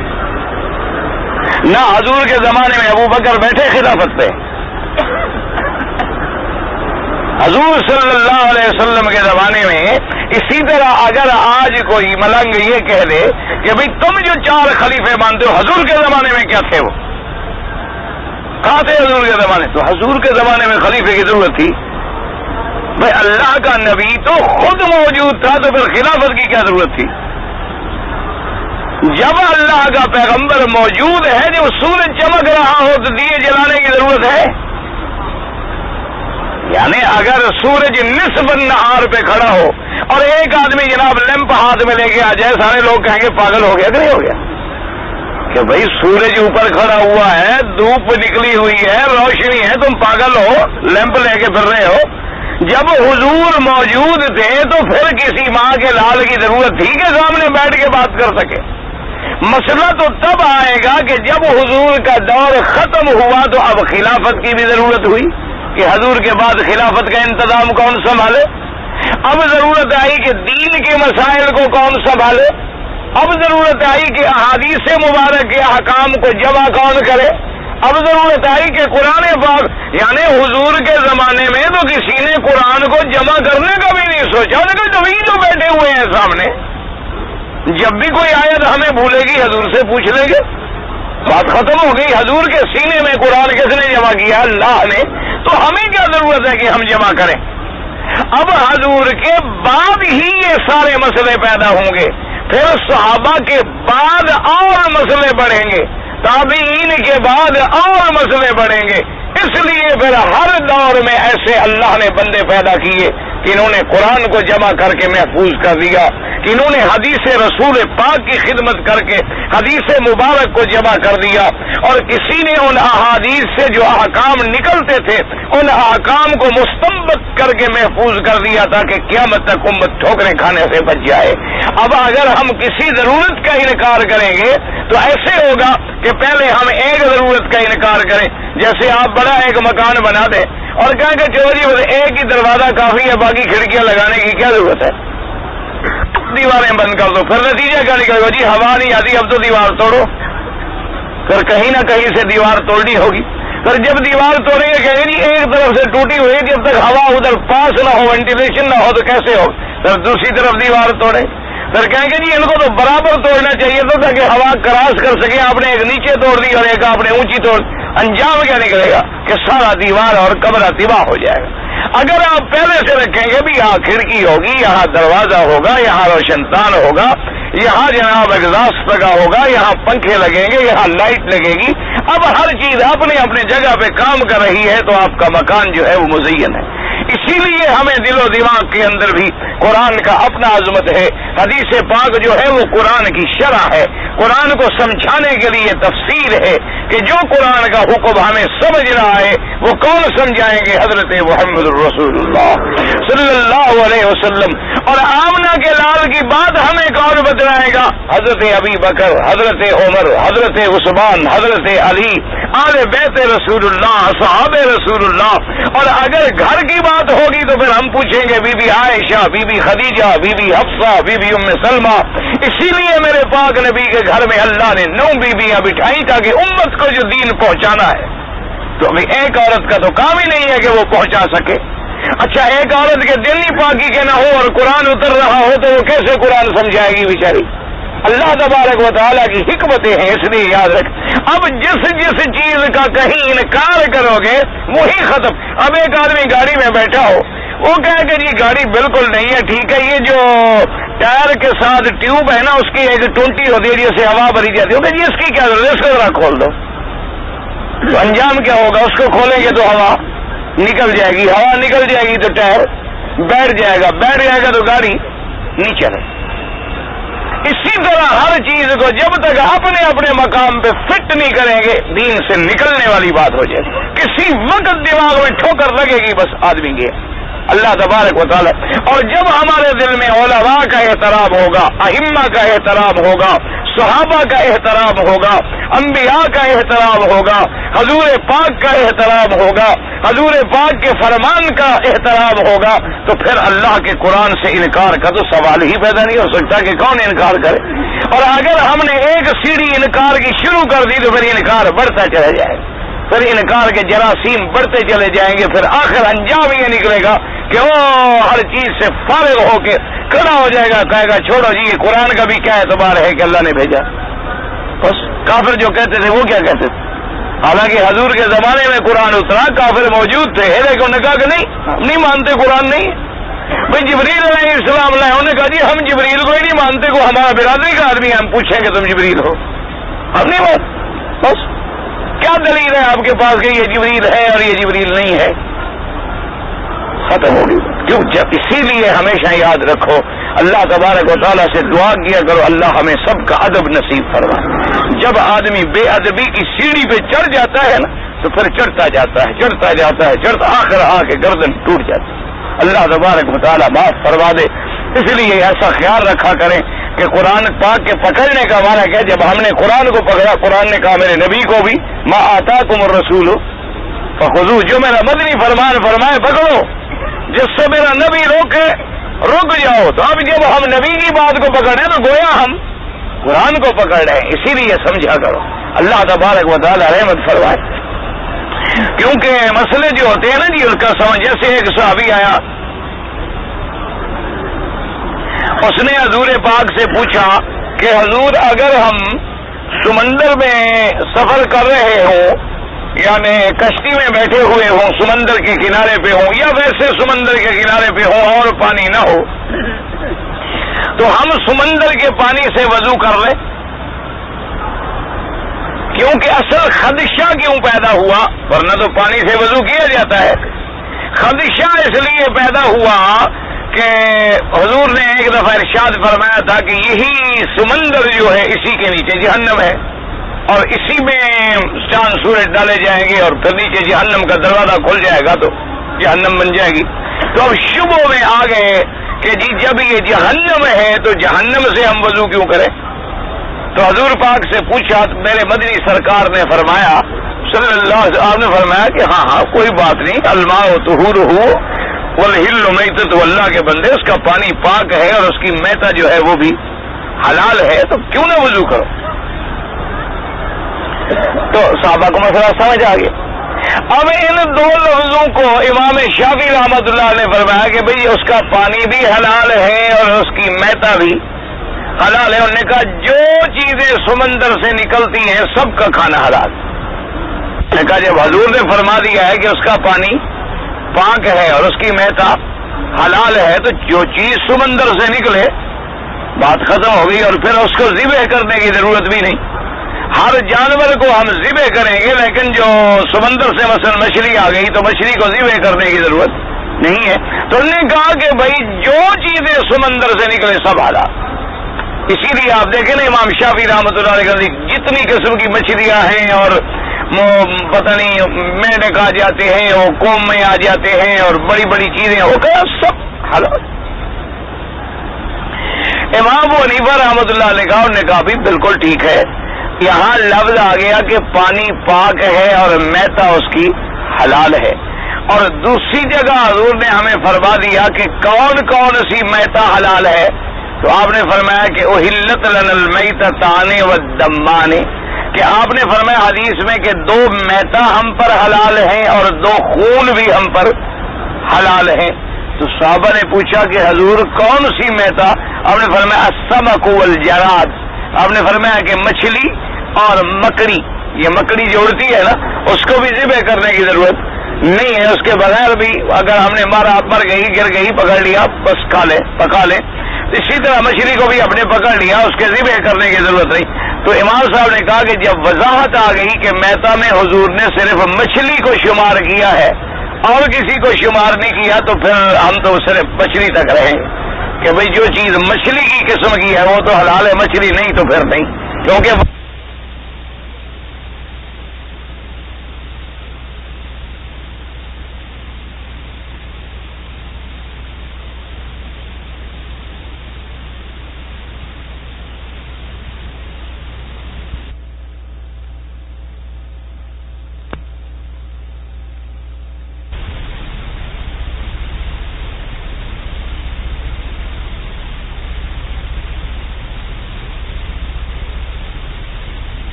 نہ حضور کے زمانے میں ابو بکر بیٹھے خلافت پہ, حضور صلی اللہ علیہ وسلم کے زمانے میں. اسی طرح اگر آج کوئی ملنگ یہ کہہ دے کہ بھئی تم جو 4 خلیفے مانتے ہو, حضور کے زمانے میں کیا تھے؟ وہ کہاں تھے حضور کے زمانے؟ تو حضور کے زمانے میں خلیفے کی ضرورت تھی؟ بھئی اللہ کا نبی تو خود موجود تھا, تو پھر خلافت کی کیا ضرورت تھی؟ جب اللہ کا پیغمبر موجود ہے, جب سورج چمک رہا ہو تو دیے جلانے کی ضرورت ہے؟ یعنی اگر سورج نصف النہار پہ کھڑا ہو اور ایک آدمی جناب لیمپ ہاتھ میں لے کے آ جائے, سارے لوگ کہیں گے پاگل ہو گیا کہ نہیں ہو گیا؟ کہ بھئی سورج اوپر کھڑا ہوا ہے, دھوپ نکلی ہوئی ہے, روشنی ہے, تم پاگل ہو لیمپ لے کے پھر رہے ہو. جب حضور موجود تھے تو پھر کسی ماں کے لال کی ضرورت تھی کہ سامنے بیٹھ کے بات کر سکے؟ مسئلہ تو تب آئے گا کہ جب حضور کا دور ختم ہوا تو اب خلافت کی بھی ضرورت ہوئی کہ حضور کے بعد خلافت کا انتظام کون سنبھالے. اب ضرورت آئی کہ دین کے مسائل کو کون سنبھالے. اب ضرورت آئی کہ احادیث مبارک کے احکام کو جمع کون کرے. اب ضرورت آئی کہ قرآن پاک, یعنی حضور کے زمانے میں تو کسی نے قرآن کو جمع کرنے کا بھی نہیں سوچا, لیکن نبی جو بیٹھے ہوئے ہیں سامنے, جب بھی کوئی آیت ہمیں بھولے گی حضور سے پوچھ لیں گے, بات ختم ہو گئی. حضور کے سینے میں قرآن کس نے جمع کیا؟ اللہ نے. تو ہمیں کیا ضرورت ہے کہ ہم جمع کریں؟ اب حضور کے بعد ہی یہ سارے مسئلے پیدا ہوں گے, پھر صحابہ کے بعد اور مسئلے بڑھیں گے, تابعین کے بعد اور مسئلے بڑھیں گے. اس لیے پھر ہر دور میں ایسے اللہ نے بندے پیدا کیے کہ انہوں نے قرآن کو جمع کر کے محفوظ کر دیا, کہ انہوں نے حدیث رسول پاک کی خدمت کر کے حدیث مبارک کو جمع کر دیا, اور کسی نے ان احادیث سے جو احکام نکلتے تھے ان احکام کو مستنبط کر کے محفوظ کر دیا تاکہ قیامت تک امت ٹھوکریں کھانے سے بچ جائے. اب اگر ہم کسی ضرورت کا انکار کریں گے تو ایسے ہوگا کہ پہلے ہم ایک ضرورت کا انکار کریں. جیسے آپ بڑا ایک مکان بنا دیں اور کہیں کہ چلو جی ایک ہی دروازہ کافی ہے, باقی کھڑکیاں لگانے کی کیا ضرورت ہے, دیواریں بند کر دو. پھر نتیجہ کیا نکلے گا؟ جی ہوا نہیں آتی, اب تو دیوار توڑو. پھر کہیں نہ کہیں سے دیوار توڑنی ہوگی. پھر جب دیوار توڑیں گے کہیں جی ایک طرف سے ٹوٹی ہوئی, جب تک ہوا ادھر پاس نہ ہو, وینٹیلیشن نہ ہو تو کیسے ہو. پھر دوسری طرف دیوار توڑے, پھر کہیں گے جی ان کو تو برابر توڑنا چاہیے تھا تاکہ ہوا کراس کر سکے, آپ نے ایک نیچے توڑ دی اور ایک آپ نے اونچی توڑ. انجام کیا نکلے گا کہ سارا دیوار اور کمرہ تباہ ہو جائے گا. اگر آپ پہلے سے رکھیں گے بھی یہاں کھڑکی ہوگی, یہاں دروازہ ہوگا, یہاں روشن دان ہوگا, یہاں جناب ایگزاسٹ لگا ہوگا, یہاں پنکھے لگیں گے, یہاں لائٹ لگے گی, اب ہر چیز اپنے اپنے جگہ پہ کام کر رہی ہے, تو آپ کا مکان جو ہے وہ مزین ہے. اسی لیے ہمیں دل و دماغ کے اندر بھی قرآن کا اپنا عظمت ہے. حدیث پاک جو ہے وہ قرآن کی شرح ہے, قرآن کو سمجھانے کے لیے تفسیر ہے کہ جو قرآن کا حکم ہمیں سمجھ رہا ہے وہ کون سمجھائیں گے؟ حضرت محمد رسول اللہ صلی اللہ علیہ وسلم. اور آمنہ کے لال کی بات ہمیں کون بتلائے گا؟ حضرت ابی بکر, حضرت عمر, حضرت عثمان, حضرت علی, آل بیت رسول اللہ, صحابہ رسول اللہ. اور اگر گھر کی بات ہوگی تو پھر ہم پوچھیں گے Bibi Ayesha, Bibi Khadija, Bibi Hafsa, Bibi Umm Salama. اسی لیے میرے پاک نبی کے گھر میں اللہ نے 9 بیویاں بٹھائی تاکہ امت کو جو دین پہنچانا ہے تو ابھی ایک عورت کا تو کام ہی نہیں ہے کہ وہ پہنچا سکے. اچھا, ایک عورت کے دل ہی پاکی کے نہ ہو اور قرآن اتر رہا ہو تو وہ کیسے قرآن سمجھائے گی بیچاری؟ اللہ تبارک و تعالیٰ کی حکمتیں ہیں, اس لیے یاد رکھ. اب جس چیز کا کہیں انکار کرو گے وہی ختم. اب ایک آدمی گاڑی میں بیٹھا ہو, وہ کہے کہ جی گاڑی بالکل نہیں ہے, ٹھیک ہے, یہ جو ٹائر کے ساتھ ٹیوب ہے نا اس کی ایک ٹونٹی ہوتی ہے جس سے ہوا بھری جاتی ہے, جی اس کی کیا ضرورت ہے, اس کو ذرا کھول دو. تو انجام کیا ہوگا؟ اس کو کھولیں گے تو ہوا نکل جائے گی, ہوا نکل جائے گی تو ٹائر بیٹھ جائے گا تو گاڑی نہیں چلے. اسی طرح ہر چیز کو جب تک اپنے اپنے مقام پہ فٹ نہیں کریں گے دین سے نکلنے والی بات ہو جائے. کسی وقت دماغ میں ٹھوکر لگے گی بس آدمی گیا. اللہ تبارک و تعالی. اور جب ہمارے دل میں علماء کا احترام ہوگا, ائمہ کا احترام ہوگا, صحابہ کا احترام ہوگا, انبیاء کا احترام ہوگا, حضور پاک کا احترام ہوگا, حضور پاک کے فرمان کا احترام ہوگا, تو پھر اللہ کے قرآن سے انکار کا تو سوال ہی پیدا نہیں ہو سکتا کہ کون انکار کرے. اور اگر ہم نے ایک سیڑھی انکار کی شروع کر دی تو پھر انکار بڑھتا چلا جائے, پھر انکار کے جراثیم بڑھتے چلے جائیں گے. پھر آخر انجام یہ نکلے گا کہ وہ ہر چیز سے فارغ ہو کے کھڑا ہو جائے گا, کہے گا چھوڑو جی یہ قرآن کا بھی کیا اعتبار ہے کہ اللہ نے بھیجا. بس کافر جو کہتے تھے وہ کیا کہتے تھے؟ حالانکہ حضور کے زمانے میں قرآن اترا, کافر موجود تھے, لیکن انہوں نے کہا کہ نہیں نہیں مانتے, قرآن نہیں. بھائی جبریل علیہ السلام لائے, انہوں نے کہا جی ہم جبریل کو ہی نہیں مانتے, کو ہمارا برادری کا آدمی ہے, ہم پوچھیں کہ تم جبریل ہو, ہم نہیں مانتے. بس کیا دلیل ہے آپ کے پاس کہ یہ جبریل ہے اور یہ جبریل نہیں ہے؟ ختم ہوگی. کیوں؟ جب اسی لیے ہمیشہ یاد رکھو, اللہ تبارک و تعالیٰ سے دعا کیا کرو اللہ ہمیں سب کا ادب نصیب فرمائے. جب آدمی بے ادبی کی سیڑھی پہ چڑھ جاتا ہے نا تو پھر چڑھتا جاتا ہے آخر آ کے گردن ٹوٹ جاتی ہے. اللہ تبارک و تعالیٰ معاف فرما دے. اس لیے ایسا خیال رکھا کریں کہ قرآن پاک کے پکڑنے کا معنی کیا؟ جب ہم نے قرآن کو پکڑا, قرآن نے کہا میرے نبی کو بھی ما آتاکم الرسول فخذوہ, جو میرا مدنی فرمان فرمائے پکڑو, جس سے میرا نبی روکے رک جاؤ. تو اب جب ہم نبی کی بات کو پکڑ رہے ہیں تو گویا ہم قرآن کو پکڑ رہے ہیں. اسی لیے سمجھا کرو, اللہ تبارک و تعالی رحمت فرمائے. کیونکہ مسئلے جو ہوتے ہیں نا جی ان کا سمجھ, جیسے ایک صحابی آیا, اس نے حضور پاک سے پوچھا کہ حضور اگر ہم سمندر میں سفر کر رہے ہوں, یعنی کشتی میں بیٹھے ہوئے ہوں, سمندر کے کنارے پہ ہوں, یا ویسے سمندر کے کنارے پہ ہوں اور پانی نہ ہو, تو ہم سمندر کے پانی سے وضو کر لیں. کیونکہ اصل خدشہ کیوں پیدا ہوا, ورنہ تو پانی سے وضو کیا جاتا ہے. خدشہ اس لیے پیدا ہوا کہ حضور نے ایک دفعہ ارشاد فرمایا تھا کہ یہی سمندر جو ہے اسی کے نیچے جہنم ہے, اور اسی میں چاند سورج ڈالے جائیں گے, اور پھر نیچے جہنم کا دروازہ کھل جائے گا تو جہنم بن جائے گی. تو اب شبوں میں آ گئے کہ جی جب یہ جہنم ہے تو جہنم سے ہم وضو کیوں کریں؟ تو حضور پاک سے پوچھا, میرے مدنی سرکار نے فرمایا صلی اللہ علیہ وسلم, آپ نے فرمایا کہ ہاں کوئی بات نہیں, الماء طہورہ والحل میتۃ, اللہ کے بندے اس کا پانی پاک ہے اور اس کی میتہ جو ہے وہ بھی حلال ہے, تو کیوں نہ وضو کرو. تو صحابہ کو مسئلہ سمجھ آ گیا. اب ان دو لفظوں کو امام شافعی رحمۃ اللہ نے فرمایا کہ بھئی اس کا پانی بھی حلال ہے اور اس کی میتہ بھی حلال ہے. انہوں نے کہا جو چیزیں سمندر سے نکلتی ہیں سب کا کھانا حلال. نے کہا جب حضور نے فرما دیا ہے کہ اس کا پانی پاک ہے اور اس کی میتہ حلال ہے تو جو چیز سمندر سے نکلے بات ختم ہو گئی, اور پھر اس کو ذبح کرنے کی ضرورت بھی نہیں. ہر جانور کو ہم ذبح کریں گے, لیکن جو سمندر سے مثلا مچھلی آ گئی تو مچھلی کو ذبح کرنے کی ضرورت نہیں ہے. تو انہوں نے کہا کہ بھائی جو چیزیں سمندر سے نکلے سب حلال. اسی لیے آپ دیکھیں نا امام شافعی رحمۃ اللہ علیہ جتنی قسم کی مچھلیاں ہیں اور پتہ نہیں مینڈک آ جاتے ہیں اور کوم میں آ جاتے ہیں اور بڑی بڑی چیزیں وہ کہا سب حلال. امام ابو حنیفہ رحمۃ اللہ علیہ کا انہوں نے کہا بھی بالکل ٹھیک ہے. یہاں لفظ آ گیا کہ پانی پاک ہے اور میتا اس کی حلال ہے. اور دوسری جگہ حضور نے ہمیں فرما دیا کہ کون کون سی میتا حلال ہے. تو آپ نے فرمایا کہ احلت لنا المیتتان والدمان، کہ آپ نے فرمایا حدیث میں کہ 2 میتا ہم پر حلال ہیں اور 2 خون بھی ہم پر حلال ہیں. تو صحابہ نے پوچھا کہ حضور کون سی میتا؟ آپ نے فرمایا السمک والجراد. آپ نے فرمایا کہ مچھلی اور مکڑی، یہ مکڑی جو اڑتی ہے نا اس کو بھی ذبح کرنے کی ضرورت نہیں ہے، اس کے بغیر بھی اگر ہم نے مارا مر گئی گر گئی پکڑ لیا بس کھا لیں پکا لیں. اسی طرح مچھلی کو بھی اپنے پکڑ لیا اس کے ذبح کرنے کی ضرورت نہیں. تو امام صاحب نے کہا کہ جب وضاحت آ گئی کہ میتا میں حضور نے صرف مچھلی کو شمار کیا ہے اور کسی کو شمار نہیں کیا تو پھر ہم تو صرف مچھلی تک رہیں کہ بھئی جو چیز مچھلی کی قسم کی ہے وہ تو حلال ہے، مچھلی نہیں تو پھر نہیں. کیونکہ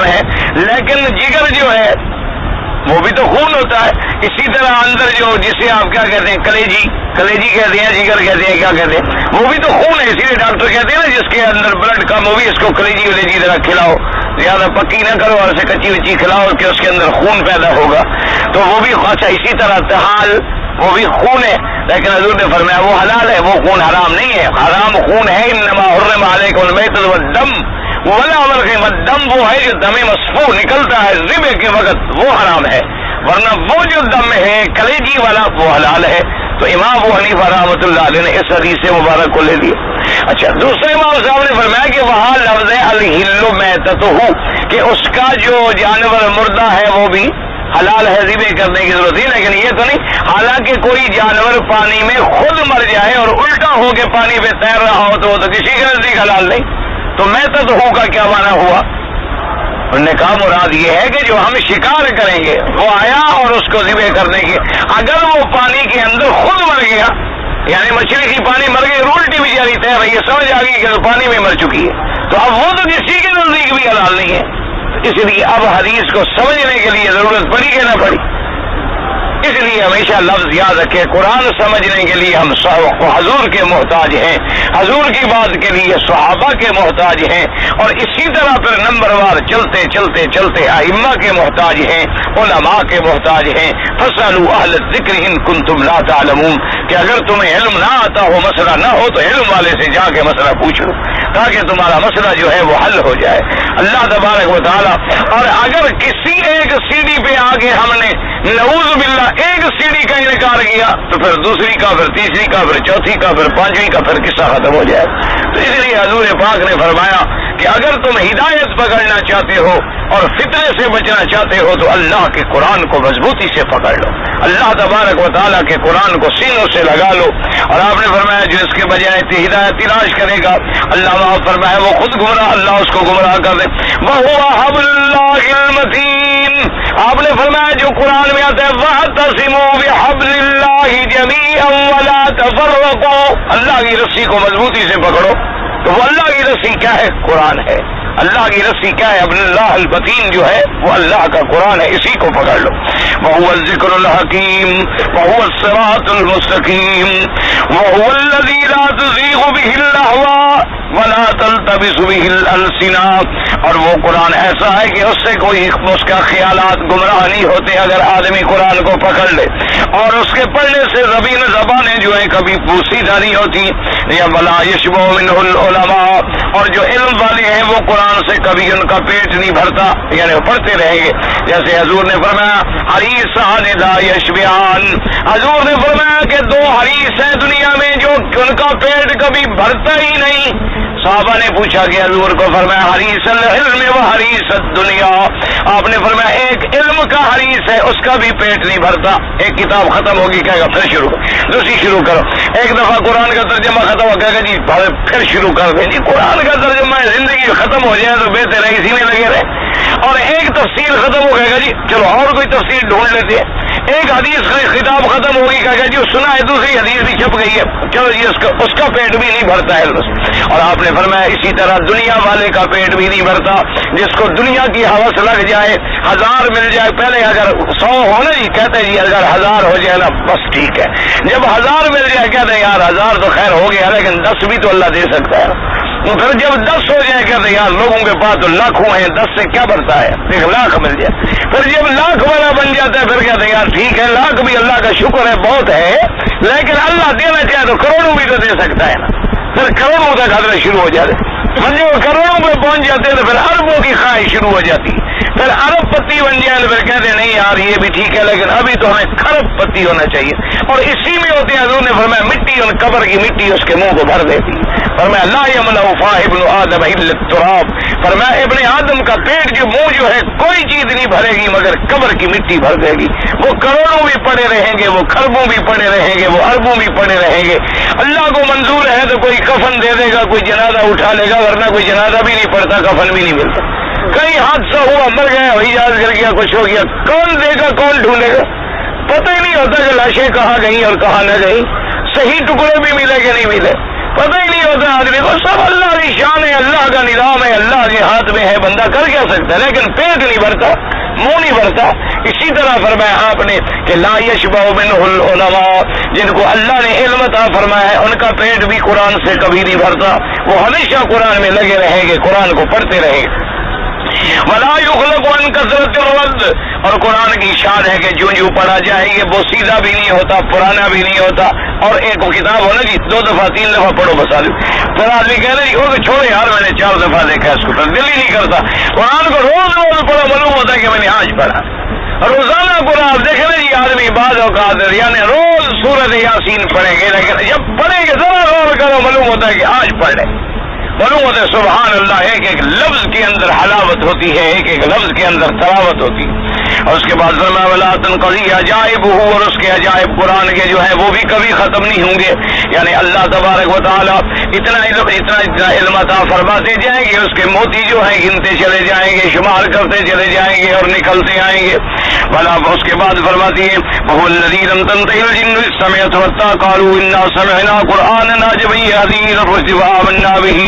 ہے لیکن جگر جو ہے وہ بھی تو خون ہوتا ہے. اسی طرح اندر جو جسے آپ کیا کہتے ہیں کلیجی کہتے ہیں، جگر کہتے ہیں، کیا کہتے ہیں، وہ بھی تو خون ہے. اسی لیے ڈاکٹر کہتے ہیں نا جس کے اندر بلڈ کم ہوگی اس کو کلیجی ولیجی طرح کھلاؤ، زیادہ پکی نہ کرو اور اسے کچی وچی کھلاؤ کہ اس کے اندر خون پیدا ہوگا. تو وہ بھی اچھا اسی طرح تحال وہ بھی خون ہے، لیکن حضور نے فرمایا وہ حلال ہے، وہ خون حرام نہیں ہے. حرام خون ہے انما حرم علیکم المیتۃ والدم ولا عمل دم وہ ہے جو دم مسفوح نکلتا ہے ذبح کے وقت وہ حرام ہے، ورنہ وہ جو دم ہے کلیجی والا وہ حلال ہے. تو امام ابو حنیفہ رحمۃ اللہ علیہ نے اس حدیث مبارک کو لے لیا. اچھا دوسرے امام صاحب نے فرمایا کہ وہاں لفظ الحل میتتہ کہ اس کا جو جانور مردہ ہے وہ بھی حلال ہے، ذبح کرنے کی ضرورت نہیں. لیکن یہ تو نہیں حالانکہ کوئی جانور پانی میں خود مر جائے اور الٹا ہو کے پانی پہ تیر رہا ہو تو وہ تو کسی کے نزدیک حلال نہیں. تو میتتہ کا کیا معنی ہوا؟ انہوں نے کہا مراد یہ ہے کہ جو ہم شکار کریں گے وہ آیا اور اس کو ذبح کرنے کی، اگر وہ پانی کے اندر خود مر گیا یعنی مچھلی کی پانی مر گئی الٹی بھی جاری تیر رہی ہے، سمجھ آ گئی کہ پانی میں مر چکی ہے تو اب وہ تو کسی کے نزدیک بھی حلال نہیں ہے. اس لیے اب حدیث کو سمجھنے کے لیے ضرورت پڑی کہ نہ پڑی؟ اس لیے ہمیشہ لفظ یاد رکھے، قرآن سمجھنے کے لیے ہم حضور کے محتاج ہیں، حضور کی بات کے لیے صحابہ کے محتاج ہیں، اور اسی طرح پھر نمبر وار چلتے چلتے چلتے ائمہ کے محتاج ہیں، علماء کے محتاج ہیں. فاسألوا اہل الذکر ان کنتم لا تعلمون کہ اگر تمہیں علم نہ آتا ہو، مسئلہ نہ ہو تو علم والے سے جا کے مسئلہ پوچھ لو تاکہ تمہارا مسئلہ جو ہے وہ حل ہو جائے. اللہ تبارک و تعالی. اور اگر کسی ایک سیڑھی پہ آگے ہم نے نعوذ باللہ ایک سیڑھی کا انکار کیا تو پھر دوسری کا، پھر تیسری کا، پھر چوتھی کا، پھر پانچویں کا، پھر قصہ ختم ہو جائے. تو اس لیے حضور پاک نے فرمایا کہ اگر تم ہدایت پکڑنا چاہتے ہو اور فتنے سے بچنا چاہتے ہو تو اللہ کے قرآن کو مضبوطی سے پکڑ لو، اللہ تبارک و تعالیٰ کے قرآن کو سینوں سے لگا لو. اور آپ نے فرمایا جو اس کے بجائے ہدایت تلاش کرے گا اللہ وہاں فرمایا وہ خود گمراہ، اللہ اس کو گمراہ کر دے. وَهُوَ حَبْلُ اللَّهِ الْمَتِينُ. آپ نے فرمایا جو قرآن میں آتا ہے وَاعْتَصِمُوا بِحَبْلِ اللَّهِ جَمِيعًا وَلَا تَفَرَّقُوا، اللہ کی رسی کو مضبوطی سے پکڑو. تو وہ اللہ کی رسی کیا ہے؟ قرآن ہے. اللہ کی رسی کیا ہے؟ ابن اللہ المتین جو ہے وہ اللہ کا قرآن ہے، اسی کو پکڑ لو. وَهُوَ الذِّكْرُ الْحَكِيمُ وَهُوَ الصِّرَاطُ الْمُسْتَقِيمُ وَهُوَ الَّذِي لَا تُزِيغُ بِهِ الْأَهْوَاءُ ولا تلتبس به الالسنا، اور وہ قرآن ایسا ہے کہ اس سے کوئی اس کا خیالات گمراہ نہیں ہوتے اگر آدمی قرآن کو پکڑ لے، اور اس کے پڑھنے سے زبانیں جو ہیں کبھی سیدھا نہیں ہوتی، یا ولا یشبع منہ العلماء، اور جو علم والے ہیں وہ قرآن سے کبھی ان کا پیٹ نہیں بھرتا، یعنی وہ پڑھتے رہیں گے. جیسے حضور نے فرمایا حریصان لا یشبعان، حضور نے فرمایا کہ دو حریص ہیں دنیا میں جو ان کا پیٹ کبھی بھرتا ہی نہیں. صحابہ نے پوچھا کہ حضور کو، فرمایا حریص العلم و حریص الدنیا، آپ نے فرمایا ایک علم کا حریص ہے اس کا بھی پیٹ نہیں بھرتا. ایک کتاب ختم ہوگی کہے گا پھر شروع دوسری شروع کرو، ایک دفعہ قرآن کا ترجمہ ختم ہو کہے گا جی پھر شروع کر دیں. جی قرآن کا ترجمہ زندگی ختم ہو جائے تو بہتر ہے اسی میں لگے رہے، اور ایک تفسیر ختم ہو گئے گا جی چلو اور کوئی تفسیر ڈھونڈ لیتے ہیں. ایک حدیث خطاب ختم ہوگی کہے گا جی سنا ہے دوسری حدیث بھی چھپ گئی ہے، چلو جی اس کا پیٹ بھی نہیں بھرتا ہے. اور آپ نے فرمایا اسی طرح دنیا والے کا پیٹ بھی نہیں بھرتا، جس کو دنیا کی ہوس لگ جائے، 1000 مل جائے، پہلے اگر 100 ہو نا جی کہتے ہیں جی اگر 1000 ہو جائے نا بس ٹھیک ہے، جب 1000 مل جائے کہتے ہیں یار 1000 تو خیر ہو گیا لیکن 10 بھی تو اللہ دے سکتا ہے. پھر جب 10 ہو جائے کہتے ہیں یار لوگوں کے پاس تو لاکھوں ہیں 10 سے کیا بڑھتا ہے، 1 لاکھ مل جائے. پھر جب لاکھ والا بن جاتا ہے پھر کہتے ہیں یار ٹھیک ہے لاکھ بھی اللہ کا شکر ہے بہت ہے، لیکن اللہ دینا چاہے تو کروڑوں بھی تو دے سکتا ہے نا. پھر کروڑوں تک حضرت شروع ہو جاتے، جب کروڑوں پہ پہنچ جاتے ہیں تو پھر اربوں کی خواہش شروع ہو جاتی. پھر ارب پتی بن جائے تو پھر کہتے ہیں نہیں یار یہ بھی ٹھیک ہے لیکن ابھی تو ہمیں کھرب پتی ہونا چاہیے. اور اسی میں ہوتے ہیں حضور نے فرمایا مٹی اور قبر کی مٹی اس کے منہ کو بھر دیتی. فرمایا لا یملأ فاہ ابن آدم الا التراب، فرمایا ابن آدم کا پیٹ جو منہ جو ہے کوئی چیز نہیں بھرے گی مگر قبر کی مٹی بھر دے گی. وہ کروڑوں بھی پڑے رہیں گے، وہ کھربوں بھی پڑے رہیں گے، وہ اربوں بھی پڑے رہیں گے. اللہ کو منظور ہے تو کوئی کفن دے دے گا، کوئی جنازہ اٹھا لے گا، ورنہ کوئی جنازہ بھی نہیں پڑتا، کفن بھی نہیں ملتا. کہیں حادثہ ہوا مر گیا وہی یاد کر گیا کچھ ہو گیا، کون دے گا کون ڈھونڈے گا، پتہ ہی نہیں ہوتا کہ لاشیں کہاں گئیں اور کہاں نہ گئیں، صحیح ٹکڑے بھی ملے کہ نہیں ملے پتہ ہی نہیں ہوتا آدمی کو. سب اللہ کی شان ہے، اللہ کا نظام ہے، اللہ کے ہاتھ میں ہے، بندہ کر کیا سکتا ہے، لیکن پیٹ نہیں بھرتا، منہ نہیں بھرتا. اسی طرح فرمایا آپ نے کہ لا یشبع منہ العلماء، جن کو اللہ نے علم عطا فرمایا ہے ان کا پیٹ بھی قرآن سے کبھی نہیں بھرتا، وہ ہمیشہ قرآن میں لگے رہیں گے، قرآن کو پڑھتے رہیں گے. ولا یخلق عن کثرت الرد، اور قرآن کی شان ہے کہ جو پڑھا جائے گے وہ سیدھا بھی نہیں ہوتا، پرانا بھی نہیں ہوتا. اور ایک کتاب ہو نا جی 2 دفعہ 3 دفعہ پڑھو بس آدمی، پھر آدمی کہہ رہے جی چھوڑے یار میں نے 4 دفعہ دیکھا اس کو، پھر دل ہی نہیں کرتا. قرآن کو روز پڑھو، معلوم ہوتا ہے کہ میں نے آج پڑھا. روزانہ قرآن دیکھیں نا جی آدمی بعض اوقات یعنی روز سورۃ یاسین پڑھیں گے، لیکن جب پڑھیں گے ذرا غور کرو معلوم ہوتا ہے کہ آج پڑھ لیں. معلوم ہوتا ہے سبحان اللہ، ایک ایک لفظ کے اندر حلاوت ہوتی ہے، ایک ایک لفظ کے اندر تلاوت ہوتی ہے. اور اس کے بعد فرمایا ولا تنقضی عجائب ہو، اور اس کے عجائب قرآن کے جو ہیں وہ بھی کبھی ختم نہیں ہوں گے. یعنی اللہ تبارک و تعالیٰ اتنا علم عطا فرماتے جائیں گے، اس کے موتی جو ہیں گنتے چلے جائیں گے، شمار کرتے چلے جائیں گے اور نکلتے آئیں گے. بلا اس کے بعد فرماتی ہے وهو الذی لم تنتهِ الجن إذ سمعت حتى قالوا إنا سمعنا قرآنا عجبا يهدي إلى الرشد فآمنا به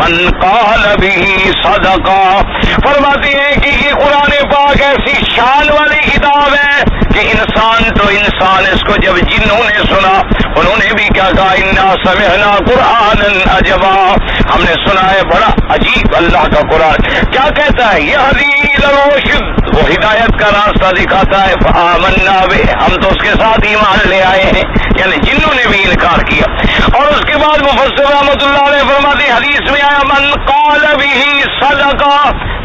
من قال به صدقا. فرماتی ہے کہ یہ قرآن پاک ایسی شان والی کتاب ہے کہ انسان تو انسان اس کو جب جنوں نے سنا انہوں نے بھی کیا کہا انا سمعنا قرآنا عجبا، ہم نے سنا ہے بڑا عجیب اللہ کا قرآن. کیا کہتا ہے یہدی الی الرشد، وہ ہدایت کا راستہ دکھاتا ہے. فآمنا بہ، ہم تو اس کے ساتھ ایمان لے آئے ہیں، یعنی جنوں نے بھی انکار کیا. اور اس کے بعد مفسر رحمۃ اللہ علیہ فرماتے حدیث میں آیا من قال به صدقہ،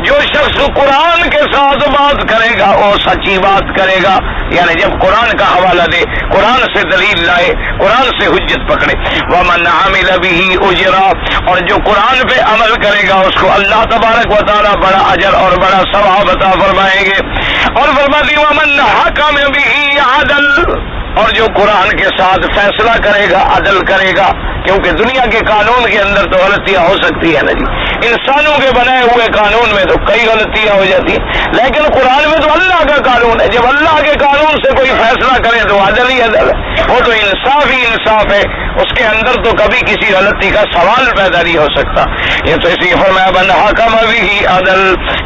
جو شخص قرآن کے ساتھ بات کرے گا وہ سچی بات کرے گا. یعنی جب قرآن کا حوالہ دے، قرآن سے دلیل لائے، قرآن سے حجت پکڑے. ومن عمل به اجرا، اور جو قرآن پہ عمل کرے گا اس کو اللہ تبارک و تعالی بڑا اجر اور بڑا ثواب عطا فرمائیں گے. اور فرماتی ومن حکم به عدل، اور جو قرآن کے ساتھ فیصلہ کرے گا عدل کرے گا، کیونکہ دنیا کے قانون کے اندر تو غلطیاں ہو سکتی ہیں نا جی، انسانوں کے بنائے ہوئے قانون میں تو کئی غلطیاں ہو جاتی ہیں، لیکن قرآن میں تو اللہ کا قانون ہے. جب اللہ کے قانون سے کوئی فیصلہ کرے تو عدل ہی عدل ہے، وہ تو انصاف ہی انصاف ہے، اس کے اندر تو کبھی کسی غلطی کا سوال پیدا نہیں ہو سکتا. یہ تو اسی فرمایا من حکم به عدل،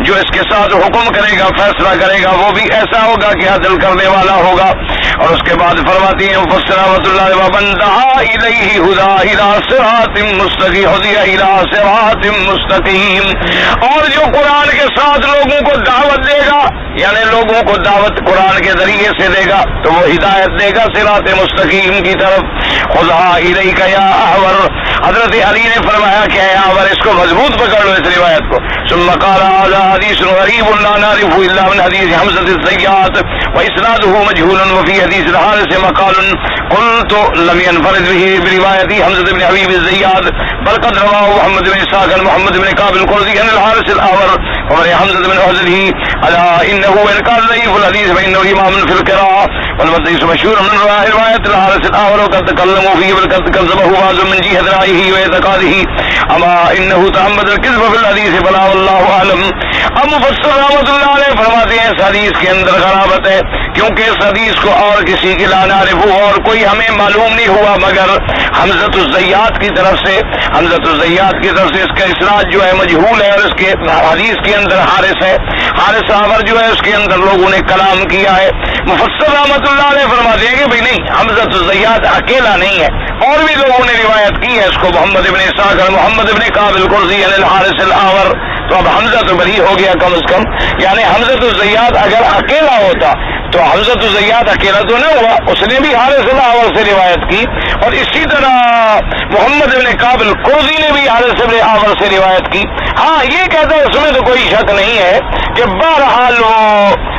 جو اس کے ساتھ حکم کرے گا فیصلہ کرے گا وہ بھی ایسا ہوگا کہ عدل کرنے والا ہوگا. اور اس کے بعد فرماتی ہیں مفسر رحمۃ اللہ ومن دعا الیہ ہدی إلى صراط مستقيم هدي إلى صراط مستقيم. اور جو قرآن کے ساتھ لوگوں کو دعوت دے گا یعنی لوگوں کو دعوت قرآن کے ذریعے سے دے گا تو وہ ہدایت دے گا صراط مستقیم کی طرف. خذها إليك يا أعور. حضرت علی نے فرمایا کہ اے اعور اس کو مضبوط پکڑ لو اس روایت کو. ثم قال هذا حديث غريب لا نعرفه إلا من حديث حمزة الزيات وإسناده مجهول وفي حديث الحارث مقال قلت لم ينفرد به برواية حمزة بن حبيب الزيات بل قد رواه محمد بن إسحاق عن محمد بن كعب القرظي عن الحارث الأعور ومن حمزة بن حزله ألا إنه إن كان ضعيف الحديث فإنه إمام في القراءة والمدرس مشهور من رواية الحارث الأعور وقد تكلموا فيه وقد كذبه بعض من جهة رأيه واعتقاده أما إنه تعمد الكذب في الحديث فلا والله أعلم. اب مفسر رحمۃ اللہ علیہ فرماتے ہیں اس حدیث کے اندر غرابت ہے کیونکہ اس حدیث کو اور کسی کی لا نعرف اور کوئی ہمیں معلوم نہیں ہوا مگر حمزۃ الزیات کی طرف سے. حمزۃ الزیات کی طرف سے اس کا اسناد جو ہے مجہول ہے اور اس کے حدیث کے اندر حارث ہے. حارث آور جو ہے اس کے اندر لوگوں نے کلام کیا ہے. مفسر رحمۃ اللہ علیہ فرماتے ہیں کہ بھئی نہیں حمزۃ الزیات اکیلا نہیں ہے اور بھی لوگوں نے روایت کی ہے اس کو. محمد ابن اسحاق اور محمد ابن کعب القرظی عن الحارث الاعور. تو اب حمزہ تو بری ہو گیا کم از کم یعنی حمزۃ الزیات اگر اکیلا ہوتا تو حمزۃ الزیات اکیلا تو نہ ہوا اس نے بھی حارث الاعور سے روایت کی اور اسی طرح محمد ابن کعب القرظی نے بھی حارث ابن اعور سے روایت کی. ہاں یہ کہتا ہے اس میں تو کوئی شک نہیں ہے کہ بہرحال وہ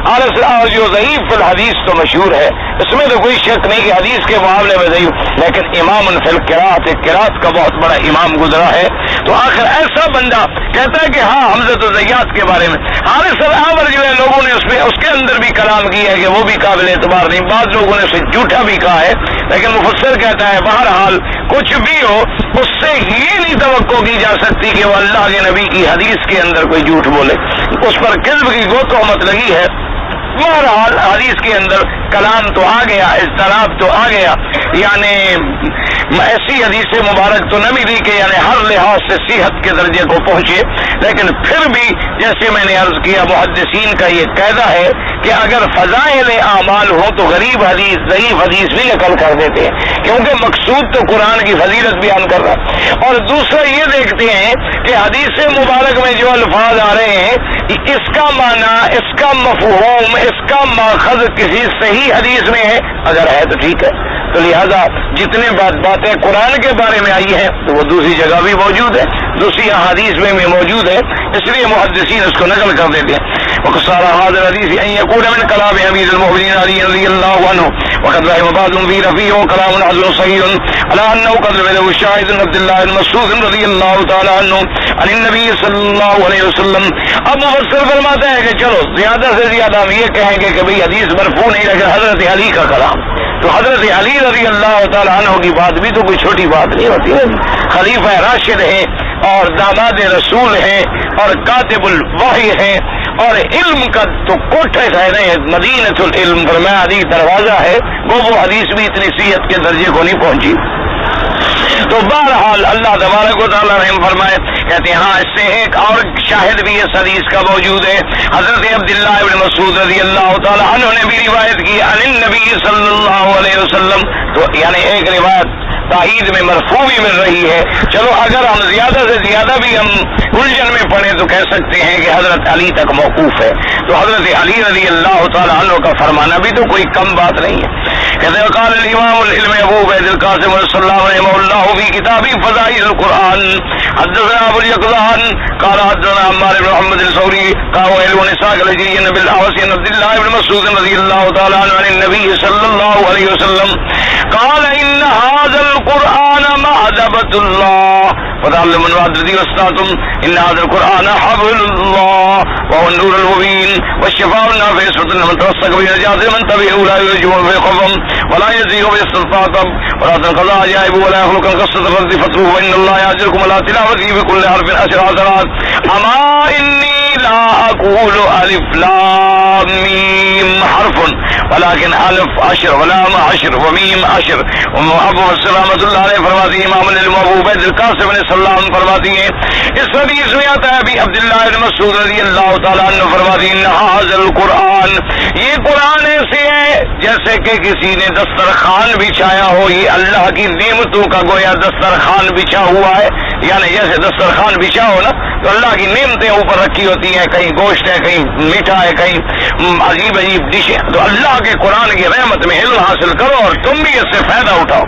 حارث الاعور جو ضعیف الحدیث تو مشہور ہے اس میں تو کوئی شک نہیں کہ حدیث کے معاملے میں ضعیف لیکن امام فی القراءۃ قراءت کا بہت بڑا امام گزرا ہے. تو آخر ایسا بندہ کہتا ہے کہ ہاں حمزۃ الزیات کے بارے میں حارث الاعور جو ہے لوگوں نے اس کے اندر بھی کلام کیا ہے کہ وہ بھی قابل اعتبار نہیں. بعض لوگوں نے اسے جھوٹا بھی کہا ہے لیکن مفسر کہتا ہے بہرحال کچھ بھی ہو اس سے یہ نہیں توقع کی جا سکتی کہ وہ اللہ کے نبی کی حدیث کے اندر کوئی جھوٹ بولے. اس پر کذب کی گو تہمت لگی ہے. بہرحال حدیث کے اندر کلام تو آ گیا اضطراب تو آ گیا یعنی ایسی حدیث مبارک تو نہ ملی کہ یعنی ہر لحاظ سے صحت کے درجے کو پہنچے لیکن پھر بھی جیسے میں نے عرض کیا محدثین کا یہ قاعدہ ہے کہ اگر فضائل اعمال ہوں تو غریب حدیث ضعیف حدیث بھی نقل کر دیتے ہیں کیونکہ مقصود تو قرآن کی فضیلت بیان کر رہا. اور دوسرا یہ دیکھتے ہیں کہ حدیث مبارک میں جو الفاظ آ رہے ہیں اس کا معنی اس کا مفہوم اس کا ماخذ کسی صحیح حدیث میں ہے اگر ہے تو ٹھیک ہے. تو لہذا جتنے باتیں قرآن کے بارے میں آئی ہیں تو وہ دوسری جگہ بھی موجود ہے دوسری احادیث میں بھی موجود ہے اس لیے محدثین اس کو نقل کر دیتے ہیں. وقصار هذا الحديث ان يكون من كلام امير المؤمنين علي رضي الله عنه وقد رحم بعضهم في رفيع وكلام حسن صحيح على انه قد له الشاهد عبد الله بن مسعود رضي الله تعالى عنه عن النبي صلى الله عليه وسلم. اب مفسر فرماتا ہے کہ چلو زیادہ سے زیادہ ہم یہ کہیں گے کہ بھئی حدیث مرفوع نہیں لیکن حضرت علی کا کلام تو حضرت علی رضی اللہ تعالیٰ عنہ کی بات بھی تو کوئی چھوٹی بات نہیں ہوتی ہے. خلیفہ راشد ہیں اور داماد رسول ہیں اور کاتب الوحی ہیں اور علم کا تو کوٹھ ہے مدینۃ العلم فرمایا حدیث دروازہ ہے وہ حدیث بھی اتنی صحت کے درجے کو نہیں پہنچی. تو بہرحال اللہ تبارک و تعالیٰ رحم فرمائے کہتے ہیں ہاں اس سے ایک اور شاہد بھی اس حدیث کا موجود ہے. حضرت عبداللہ ابن مسعود رضی اللہ تعالیٰ عنہ نے بھی روایت کی عن النبی صلی اللہ علیہ وسلم. تو یعنی ایک روایت تائید میں مرفوع بھی مل رہی ہے. چلو اگر ہم زیادہ سے زیادہ بھی ہم الجھن میں پڑھیں تو کہہ سکتے ہیں کہ حضرت علی تک موقوف ہے. تو حضرت علی رضی اللہ تعالیٰ عنہ کا فرمانا بھی تو کوئی کم بات نہیں ہے. کہتے ہیں قال الامام العلم ابو عبید القاسم صلی اللہ رحمہ اللہ فی کتاب فضائل القرآن حدثنا ابو الیقظان قال حدثنا عمار بن محمد الثوری قال وائل بن اسحاق الحجری عن بالأحوص عن عبد الله بن مسعود رضی اللہ تعالیٰ عنہ عن النبی صلی اللہ علیہ وسلم قال ان هذا القرآن معذبة الله فتعلم من وعدتي واستعتم ان هذا القرآن حبل الله وهو النور المبين والشفاء النافع اسمة من تمسك به نجاة من تبعه لا يرجو في قفم ولا يزيغ باستطاعتم ولا تنقضى عجائب ولا يخلق قصة الرد فتروه وان الله يأجركم على تلاوته بكل حرف 10 حسنات. اما اني لا اقول الف لام ميم حرف ولكن الف 10 ولام 10 وميم 10. ابو رحمۃ اللہ علیہ فرماتی ہیں امام العلم ابو عبید القاسم نے سلام فرماتی ہیں اس حدیث میں آتا ہے ابھی عبداللہ بن مسعود رضی اللہ تعالیٰ عنہ فرماتی ہیں هذا القرآن یہ قرآن ایسے ہے جیسے کہ کسی نے دسترخوان بچھایا ہو. یہ اللہ کی نعمتوں کا گویا دسترخوان بچھا ہوا ہے. یعنی جیسے دسترخوان بچھا ہو نا تو اللہ کی نعمتیں اوپر رکھی ہوتی ہیں, کہیں گوشت ہے, کہیں میٹھا ہے, کہیں عجیب عجیب ڈشیں. تو اللہ کے قرآن کی رحمت میں علم حاصل کرو اور تم بھی اس سے فائدہ اٹھاؤ.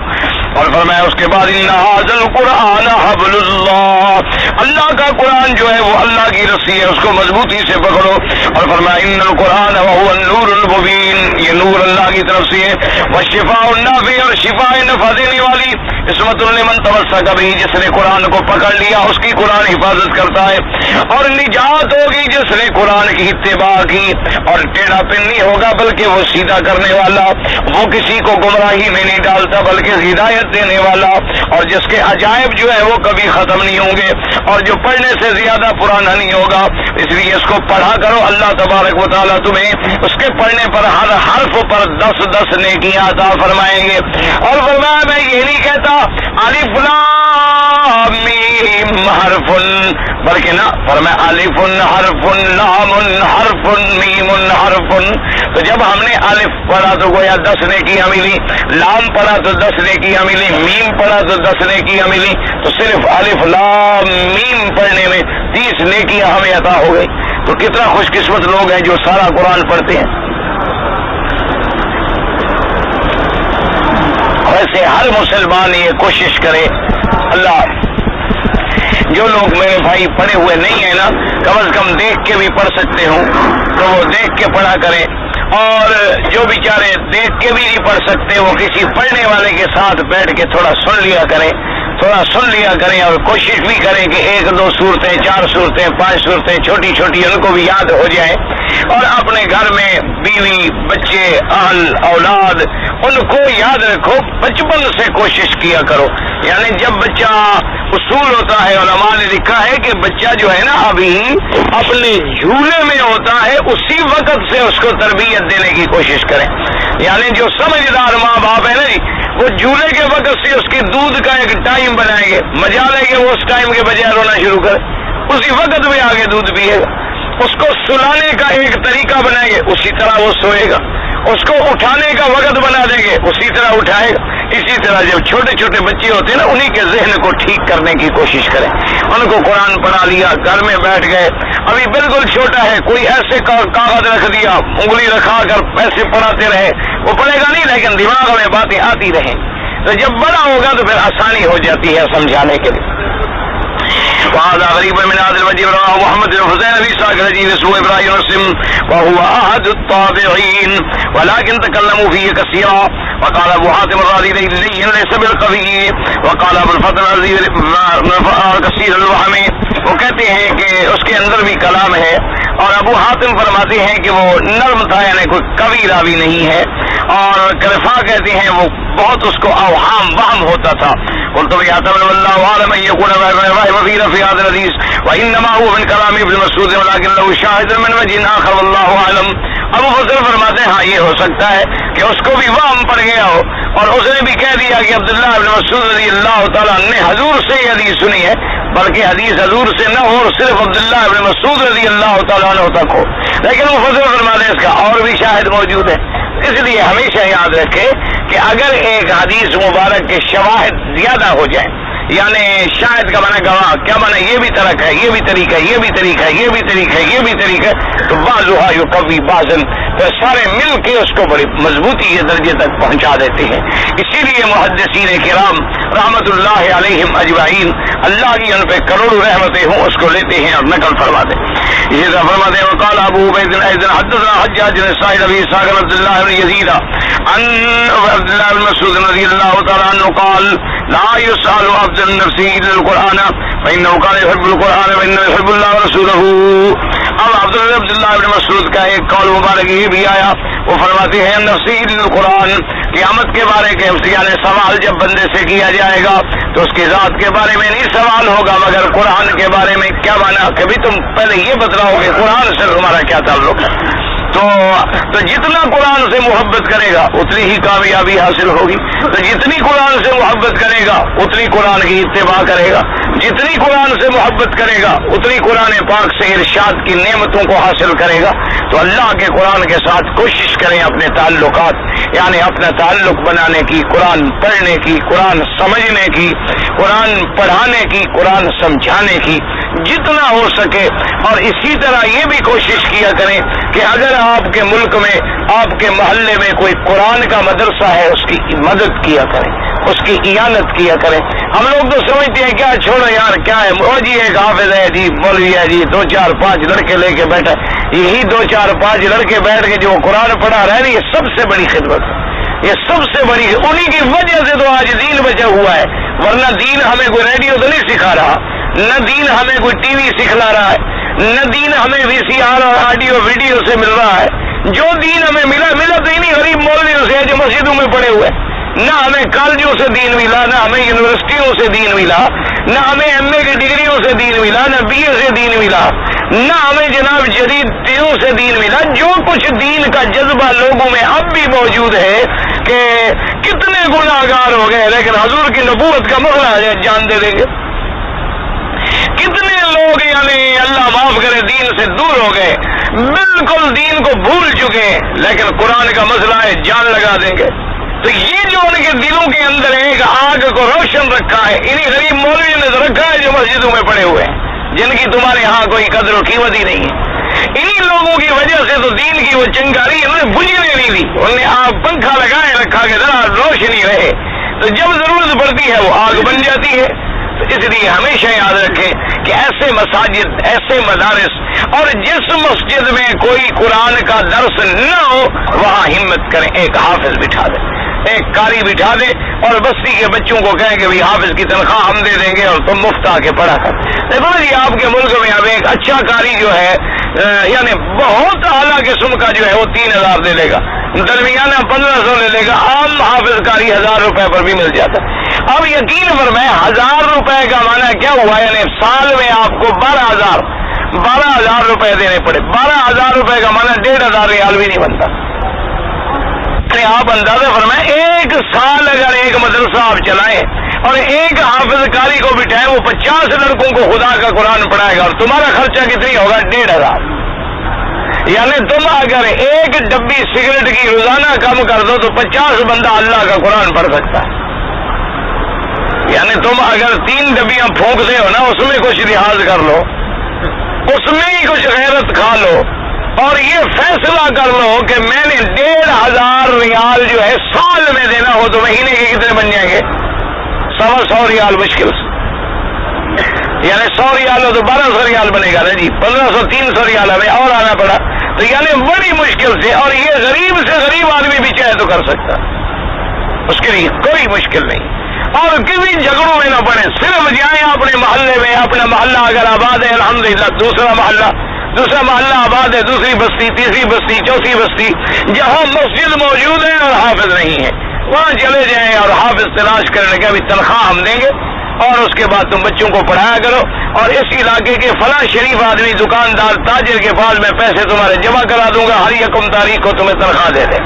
اور فرمایا اس کے بعد ان ھذا القرآن حبل اللہ, اللہ کا قرآن جو ہے وہ اللہ کی رسی ہے, اس کو مضبوطی سے پکڑو. اور فرمایا ان القرآن وهو النور المبین, یہ نور اللہ کی طرف سے ہے. والشفاء النافع, اور شفاء نفع دینے والی. عصمت لمن تمسک به, جس نے قرآن کو پکڑ لیا اس کی قرآن حفاظت کرتا ہے. اور نجات ہوگی جس نے قرآن کی اتباع کی, اور ٹیڑھا پن نہیں ہوگا بلکہ وہ سیدھا کرنے والا, وہ کسی کو گمراہی میں نہیں ڈالتا بلکہ ہدایت دینے والا. اور جس کے عجائب جو ہے وہ کبھی ختم نہیں ہوں گے, اور جو پڑھنے سے زیادہ پرانا نہیں ہوگا. اس لیے اس کو پڑھا کرو, اللہ تبارک و تعالیٰ تمہیں اس کے پڑھنے پر ہر حرف پر 10 نیکیاں عطا فرمائیں گے. اور فرمایا میں یہ نہیں کہتا الف لام میم حرف, بلکہ نہ فرمایا الف حرف لام حرف میم حرف. تو جب ہم نے الف پڑھا تو گویا 10 نیکیاں ملی, لام پڑھا تو 10 نیکیاں ملی, میم پڑھا تو 10 نیکیاں ملی. تو صرف الف لام میم پڑھنے میں 30 نیکیاں ہمیں عطا ہو گئی. تو کتنا خوش قسمت لوگ ہیں جو سارا قرآن پڑھتے ہیں. ویسے ہر مسلمان یہ کوشش کرے, اللہ جو لوگ میرے بھائی پڑھے ہوئے نہیں ہیں نا, کم از کم دیکھ کے بھی پڑھ سکتے ہوں تو وہ دیکھ کے پڑھا کریں. اور جو بیچارے دیکھ کے بھی نہیں پڑھ سکتے وہ کسی پڑھنے والے کے ساتھ بیٹھ کے تھوڑا سن لیا کریں, اور کوشش بھی کریں کہ 1-2 صورتیں, 4 صورتیں, 5 صورتیں چھوٹی چھوٹی ان کو بھی یاد ہو جائیں. اور اپنے گھر میں بیوی بچے اہل اولاد ان کو یاد رکھو, بچپن سے کوشش کیا کرو. یعنی جب بچہ اصول ہوتا ہے, علماء نے لکھا ہے کہ بچہ جو ہے نا ابھی اپنے جھولے میں ہوتا ہے, اسی وقت سے اس کو تربیت دینے کی کوشش کریں. یعنی جو سمجھدار ماں باپ ہے نا جی, وہ جھولے کے وقت سے اس کی دودھ کا ایک ٹائم بنائیں گے, مجالے گے وہ اس ٹائم کے بجائے رونا شروع کرے, اسی وقت میں آگے دودھ پیے گا. اس کو سلانے کا ایک طریقہ بنائیں گے, اسی طرح وہ سوئے گا. اس کو اٹھانے کا وقت بنا دیں گے, اسی طرح اٹھائے گا. اسی طرح جب چھوٹے چھوٹے بچے ہوتے ہیں نا, انہی کے ذہن کو ٹھیک کرنے کی کوشش کریں. ان کو قرآن پڑھا لیا, گھر میں بیٹھ گئے, ابھی بالکل چھوٹا ہے, کوئی ایسے کاغذ رکھ دیا, انگلی رکھا کر پیسے پڑھاتے رہے, وہ پڑھے گا نہیں لیکن دماغ میں باتیں آتی رہیں. تو جب بڑا ہوگا تو پھر آسانی ہو جاتی ہے سمجھانے کے لیے. وهذا غريب من هذا الوجه رواه محمد بن حسين ابي اسحاق الذي اسمه ابراهيم مسلم وهو احد الطابعين ولكن تكلموا فيه كثيرا. وقال ابو حاتم الرازي ليس بالقوي, وقال ابو الفضل الرازي كثير الوهم. وہ کہتے ہیں کہ اس کے اندر بھی کلام ہے, اور ابو حاتم فرماتے ہیں کہ وہ نرم تھا, یعنی کوئی قوی راوی نہیں ہے. اور کرفا کہتے ہیں وہ بہت اس کو اوہام وہم ہوتا تھا. قلت يعتبر والله اعلم ان يكون ابراهيم في هذا الحديث وانما هو من كلام ابن مسعود ولكن له شاهد من وجه اخر والله اعلم. ابو فضل فرماتے ہیں ہاں یہ ہو سکتا ہے کہ اس کو بھی وہم پڑ گیا ہو, اور اس نے بھی کہہ دیا کہ عبداللہ ابن مسعود رضی اللہ تعالیٰ نے حضور سے یہ حدیث سنی ہے, بلکہ حدیث حضور سے نہ ہو اور صرف عبداللہ ابن مسعود رضی اللہ تعالیٰ عنہ تک ہو. لیکن وہ فضل فرماتے ہیں اس کا اور بھی شاہد موجود ہے. اس لیے ہمیشہ یاد رکھے کہ اگر ایک حدیث مبارک کے شواہد زیادہ ہو جائیں, یعنی شاہد کا معنی گواہ, کیا معنی یہ بھی طرق ہے, یہ بھی طریقہ ہے, یہ بھی طریقہ ہے, یہ بھی طریقہ ہے, یہ بھی طریقہ ہے, تو بعضها یقوی بعضا, تو سارے مل کے اس کو بڑی مضبوطی کے درجے تک پہنچا دیتے ہیں. اسی لیے محدثین کرام رحمت اللہ علیہم اجمعین, اللہ کی ان پہ کروڑوں رحمتیں ہوں, اس کو لیتے ہیں اور نقل فرماتے ہیں. اسی طرح فرماتے ہیں وقال ابو عبید ايضا حدثنا حجاج بن سعيد ابي اسحاق عبد الله بن يزيد عن عبد الله بن مسعود رضي الله تعالى عنه قال لا يسأل عبد النفس الا القرآن فانه كان يحب القرآن وانه يحب الله ورسوله. اب عبداللہ بن مسعود کا ایک قول مبارک یہ بھی آیا, وہ فرماتے ہیں نفسی القرآن, قیامت کے بارے کے یعنی سوال جب بندے سے کیا جائے گا تو اس کی ذات کے بارے میں نہیں سوال ہوگا مگر قرآن کے بارے میں. کیا مانا کہ بھی تم پہلے یہ بتلاؤ کہ قرآن سے تمہارا کیا تعلق ہے. تو جتنا قرآن سے محبت کرے گا اتنی ہی کامیابی حاصل ہوگی. تو جتنی قرآن سے محبت کرے گا اتنی قرآن کی اتباع کرے گا. جتنی قرآن سے محبت کرے گا اتنی قرآن پاک سے ارشاد کی نعمتوں کو حاصل کرے گا. تو اللہ کے قرآن کے ساتھ کوشش کریں اپنے تعلقات یعنی اپنا تعلق بنانے کی، قرآن پڑھنے کی، قرآن سمجھنے کی، قرآن پڑھانے کی، قرآن سمجھانے کی جتنا ہو سکے. اور اسی طرح یہ بھی کوشش کیا کریں کہ اگر آپ کے ملک میں آپ کے محلے میں کوئی قرآن کا مدرسہ ہے اس کی مدد کیا کریں، اس کی اعانت کیا کریں. ہم لوگ تو سمجھتے ہیں کیا چھوڑو یار کیا ہے، وہ جی ایک حافظ ہے جی مولوی ہے جی 2 4 5 لڑکے لے کے بیٹھا. یہی 2 4 5 لڑکے بیٹھ کے جو قرآن پڑھا رہے ہیں یہ سب سے بڑی خدمت ہے. یہ سب سے بڑی انہی کی وجہ سے تو آج دین بچا ہوا ہے. ورنہ دین ہمیں کوئی ریڈیو تو نہیں سکھا رہا، نہ دین ہمیں کوئی ٹی وی سکھلا رہا ہے، نہ دین ہمیں VCR اور آڈیو ویڈیو سے مل رہا ہے. جو دین ہمیں ملا تو انہی غریب مولویوں سے ہے جو مسجدوں میں پڑے ہوئے. نہ ہمیں کالجوں سے دین ملا، نہ ہمیں یونیورسٹیوں سے دین ملا، نہ ہمیں MA کی ڈگریوں سے دین ملا، نہ BA سے دین ملا، نہ ہمیں جناب جدید چیزوں سے دین ملا. جو کچھ دین کا جذبہ لوگوں میں اب بھی موجود ہے کہ کتنے گناہگار ہو گئے لیکن حضور کی نبوت کا مغلا جان دے دیں گے. کتنے لوگ یعنی اللہ معاف کرے دین سے دور ہو گئے، بالکل دین کو بھول چکے لیکن قرآن کا مسئلہ ہے جان لگا دیں گے. تو یہ جو ان کے دلوں کے اندر ایک آگ کو روشن رکھا ہے انہی غریب مولویوں نے رکھا ہے جو مسجدوں میں پڑے ہوئے ہیں جن کی تمہارے ہاں کوئی قدر و قیمت ہی نہیں ہے. انہی لوگوں کی وجہ سے تو دین کی وہ چنگاری انہوں نے بجھنے نہیں دی. انہوں نے آگ پنکھا لگائے رکھا کہ ذرا روشنی رہے، تو جب ضرورت پڑتی ہے وہ آگ بن جاتی ہے. تو اس لیے ہمیشہ یاد رکھیں کہ ایسے مساجد، ایسے مدارس اور جس مسجد میں کوئی قرآن کا درس نہ ہو وہاں ہمت کریں، ایک حافظ بٹھا دیں، ایک قاری بٹھا دیں اور بستی کے بچوں کو کہیں کہ بھی حافظ کی تنخواہ ہم دے دیں گے اور تم مفت آ کے پڑھا کر. دیکھو جی آپ کے ملک میں اب ایک اچھا قاری جو ہے یعنی بہت اعلیٰ قسم کا جو ہے وہ 3000 دے لے گا، درمیانہ 1500 لے لے گا، عام حافظ قاری 1000 روپے پر بھی مل جاتا ہے. اب یقین فرمائیں 1000 روپے کا معنی کیا ہوا، یعنی سال میں آپ کو 12000 روپے دینے پڑے. 12000 روپے کا معنی 1500 ریال بھی نہیں بنتا. آپ اندازہ فرمائیں ایک سال اگر ایک مدرسہ آپ چلائیں اور ایک حافظ قاری کو بٹھائیں وہ 50 لڑکوں کو خدا کا قرآن پڑھائے گا اور تمہارا خرچہ کتنی ہوگا 1500. یعنی تم اگر ایک ڈبی سگریٹ کی روزانہ کم کر دو تو 50 بندہ اللہ کا قرآن پڑھ سکتا ہے. یعنی تم اگر 3 ڈبیاں پھونکتے ہو نا اس میں کچھ لحاظ کر لو، اس میں ہی کچھ غیرت کھا لو اور یہ فیصلہ کر لو کہ میں نے 1500 ریال جو ہے سال میں دینا ہو تو مہینے کے کتنے بن جائیں گے 100 ریال مشکل سے. یعنی 100 ریال ہو تو 1200 ریال بنے گا نا جی، 1500 300 ریال ہمیں اور آنا پڑا. تو یعنی بڑی مشکل سے، اور یہ غریب سے غریب آدمی بھی چاہے تو کر سکتا، اس کے لیے کوئی مشکل نہیں. اور کسی جھگڑوں میں نہ پڑے، صرف جائیں اپنے محلے میں. اپنا محلہ اگر آباد ہے الحمدللہ، دوسرا محلہ آباد ہے، دوسری بستی، تیسری بستی، چوتھی بستی، جہاں مسجد موجود ہے اور حافظ نہیں ہے وہاں چلے جائیں اور حافظ تلاش کرنے کا بھی تنخواہ ہم دیں گے اور اس کے بعد تم بچوں کو پڑھایا کرو. اور اس علاقے کے فلاں شریف آدمی دکاندار تاجر کے پاس میں پیسے تمہارے جمع کرا دوں گا، ہر یکم تاریخ کو تمہیں تنخواہ دے دیں.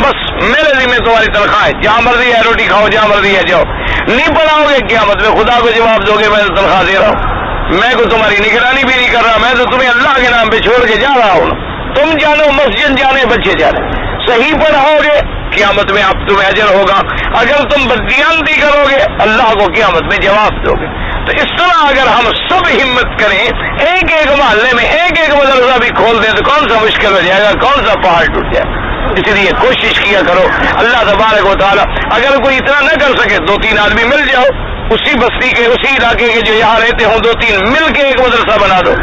بس میرے ذمہ تمہاری تنخواہ ہے، جہاں مرضی ہے روٹی کھاؤ، جہاں مرضی ہے جاؤ. نہیں پڑھاؤ گے قیامت میں خدا کو جواب دو گے میں تو تنخواہ دے رہا ہوں، میں کو تمہاری نگرانی بھی نہیں کر رہا، میں تو تمہیں اللہ کے نام پہ چھوڑ کے جا رہا ہوں. تم جانو مسجد جانے بچے جانے، صحیح پڑھاؤ گے قیامت میں اب تمہیں اجر ہوگا. اگر تم بددیانتی کرو گے اللہ کو قیامت میں جواب دو گے. تو اس طرح اگر ہم سب ہمت کریں، ایک ایک محلے میں ایک ایک مدرسہ بھی کھول دیں تو کون سا مشکل ہو جائے گا، کون سا پہاڑ ٹوٹ جائے گا. اس لیے کوشش کیا کرو اللہ تبارک و تعالیٰ اگر کوئی اتنا نہ کر سکے 2-3 آدمی مل جاؤ اسی بستی کے، اسی علاقے کے جو یہاں رہتے ہوں 2-3 مل کے ایک مدرسہ بنا دو،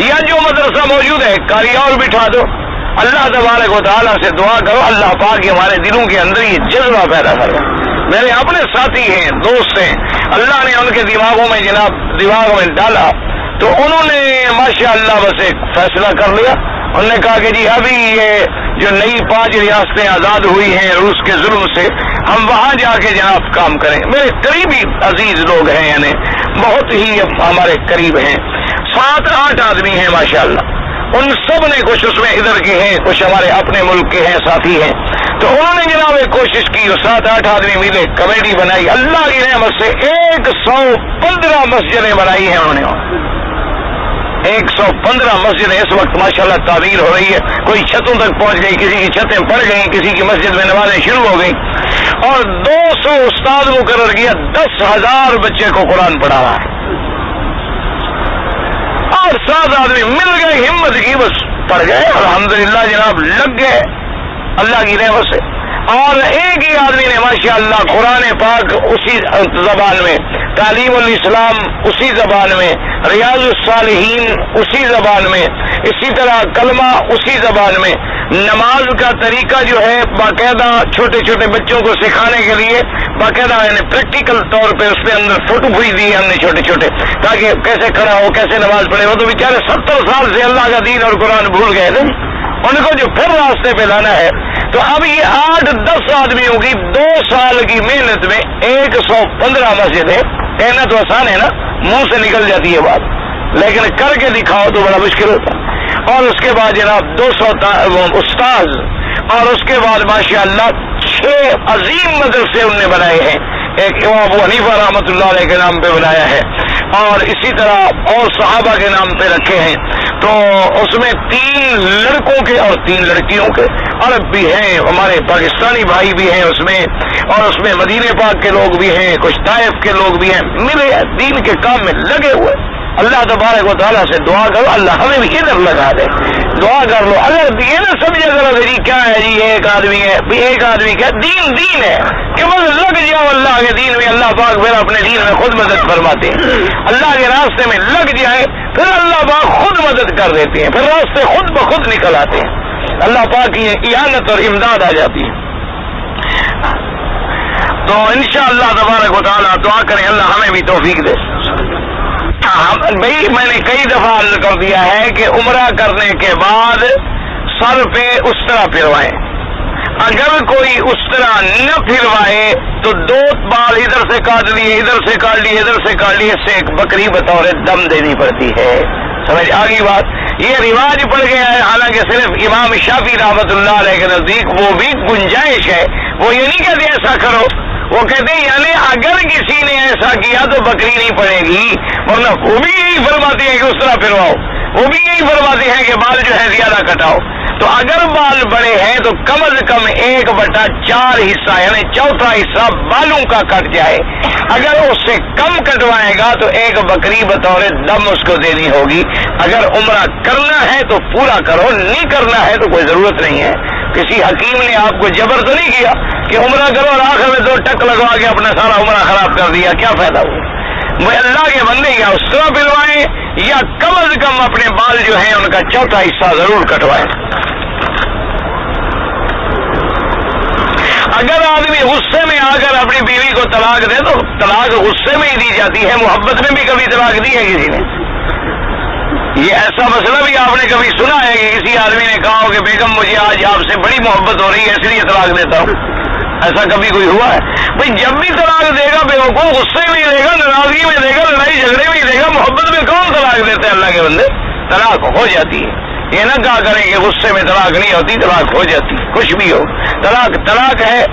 یا جو مدرسہ موجود ہے قاری اور بٹھا دو. اللہ تبارک و تعالیٰ سے دعا کرو اللہ پاک ہمارے دلوں کے اندر یہ جذبہ پیدا کرو. میرے اپنے ساتھی ہیں، دوست ہیں، اللہ نے ان کے دماغوں میں جناب دماغ میں ڈالا تو انہوں نے ماشاء اللہ بس ایک فیصلہ کر لیا. انہوں نے کہا کہ جی ابھی یہ جو نئی 5 ریاستیں آزاد ہوئی ہیں روس کے ظلم سے، ہم وہاں جا کے جناب کام کریں. میرے قریبی عزیز لوگ ہیں، یعنی بہت ہی ہمارے قریب ہیں، 7-8 آدمی ہیں ماشاءاللہ. ان سب نے کچھ اس میں ادھر کے ہیں، کچھ ہمارے اپنے ملک کے ہیں، ساتھی ہیں، تو انہوں نے جناب ایک کوشش کی، 7-8 آدمی ملے، کمیٹی بنائی، اللہ کی رحمت سے 115 مسجدیں بنائی ہیں انہوں نے، 115 مسجدیں اس وقت ماشاءاللہ تعمیر ہو رہی ہے، کوئی چھتوں تک پہنچ گئی، کسی کی چھتیں پڑ گئیں، کسی کی مسجد میں نمازیں شروع ہو گئیں، اور 200 استاد مقرر کیا، 10,000 بچے کو قرآن پڑھا رہا ہے، اور 7 آدمی مل گئے، ہمت کی، بس پڑھ گئے، الحمدللہ جناب لگ گئے اللہ کی رحمت سے، اور ایک ہی آدمی نے ماشاءاللہ قرآن پاک اسی زبان میں، تعلیم الاسلام اسی زبان میں، ریاض الصالحین اسی زبان میں، اسی طرح کلمہ اسی زبان میں، نماز کا طریقہ جو ہے باقاعدہ چھوٹے چھوٹے بچوں کو سکھانے کے لیے باقاعدہ یعنی پریکٹیکل طور پہ اس پہ اندر فوٹو بھیج دی ہم نے چھوٹے چھوٹے، تاکہ کیسے کھڑا ہو، کیسے نماز پڑھے، وہ تو بیچارے 70 سال سے اللہ کا دین اور قرآن بھول گئے تھے، ان کو جو پھر راستے پہ لانا ہے، تو اب یہ 8-10 آدمیوں کی 2 سال کی محنت میں 115 مسجدیں، کہنا تو آسان ہے نا، منہ سے نکل جاتی ہے بات، لیکن کر کے دکھاؤ تو بڑا مشکل ہوتا ہے، اور اس کے بعد جناب 200 استاذ، اور اس کے بعد ماشاءاللہ 6 عظیم مدرسے انہوں نے بنائے ہیں، ایک امام ابو حنیفہ رحمۃ اللہ علیہ کے نام پہ بنایا ہے، اور اسی طرح اور صحابہ کے نام پہ رکھے ہیں، تو اس میں 3 لڑکوں کے اور 3 لڑکیوں کے، عرب بھی ہیں، ہمارے پاکستانی بھائی بھی ہیں اس میں، اور اس میں مدینے پاک کے لوگ بھی ہیں، کچھ طائف کے لوگ بھی ہیں، ملے دین کے کام میں لگے ہوئے، اللہ تبارک و تعالیٰ سے دعا کرو اللہ ہمیں بھی ادھر لگا دے، دعا کر لو، اگر یہ نہ سمجھے ذرا جی کیا ہے جی ایک آدمی ہے، ایک آدمی کیا، دین دین ہے کہ بس لگ جاؤ اللہ کے دین میں، اللہ پاک پھر اپنے دین میں خود مدد فرماتے ہیں، اللہ کے راستے میں لگ جائے پھر اللہ پاک خود مدد کر دیتے ہیں، پھر راستے خود بخود نکل آتے ہیں، اللہ پاک کی اعانت اور امداد آ جاتی ہے، تو انشاءاللہ تبارک و تعالیٰ دعا کریں اللہ ہمیں بھی توفیق دے۔ بھائی میں نے کئی دفعہ عرض کر دیا ہے کہ عمرہ کرنے کے بعد سر پہ اس طرح پھروائیں، اگر کوئی اس طرح نہ پھروائے تو 2 بال ادھر سے کاٹ لیے، ادھر سے کاٹ لیے، ادھر سے کاٹ لیے، اس سے ایک بکری بطور دم دینی پڑتی ہے، سمجھ آگئی بات، یہ رواج پڑ گیا ہے، حالانکہ صرف امام شافعی رحمۃ اللہ علیہ کے نزدیک وہ بھی گنجائش ہے، وہ یہ نہیں کہتے ایسا کرو، وہ کہتے ہیں یعنی اگر کسی نے ایسا کیا تو بکری نہیں پڑے گی، ورنہ وہ بھی یہی فرماتے ہیں کہ اس طرح پھرواؤ، وہ بھی یہی فرماتے ہیں کہ بال جو ہے زیادہ کٹاؤ، تو اگر بال بڑے ہیں تو کم از کم 1/4 حصہ یعنی چوتھا حصہ بالوں کا کٹ جائے، اگر اس سے کم کٹوائے گا تو ایک بکری بطور دم اس کو دینی ہوگی، اگر عمرہ کرنا ہے تو پورا کرو، نہیں کرنا ہے تو کوئی ضرورت نہیں ہے، کسی حکیم نے آپ کو جبر تو نہیں کیا کہ عمرہ کرو اور آخر میں 2 ٹک لگوا کے اپنا سارا عمرہ خراب کر دیا، کیا فائدہ ہوا؟ وہ اللہ کے بندے یا اس طرح پھلوائیں یا کم از کم اپنے بال جو ہیں ان کا چوتھا حصہ ضرور کٹوائیں۔ اگر آدمی غصے میں آ کر اپنی بیوی کو طلاق دے تو طلاق غصے میں ہی دی جاتی ہے، محبت میں بھی کبھی طلاق دی ہے کسی نے؟ یہ ایسا مسئلہ بھی آپ نے کبھی سنا ہے کہ کسی آدمی نے کہا ہو کہ بیگم مجھے آج آپ سے بڑی محبت ہو رہی ہے اس لیے طلاق دیتا ہوں؟ ایسا کبھی کوئی ہوا ہے؟ بھئی جب بھی طلاق دے گا بیوقوف غصے میں دے گا، ناراضگی میں دے گا، لڑائی جھگڑے میں دے گا، محبت میں کون طلاق دیتے ہیں؟ اللہ کے بندے طلاق ہو جاتی ہے، یہ نہ کہا کریں کہ غصے میں طلاق نہیں ہوتی، طلاق ہو جاتی ہے، کچھ بھی ہو، طلاق ہے۔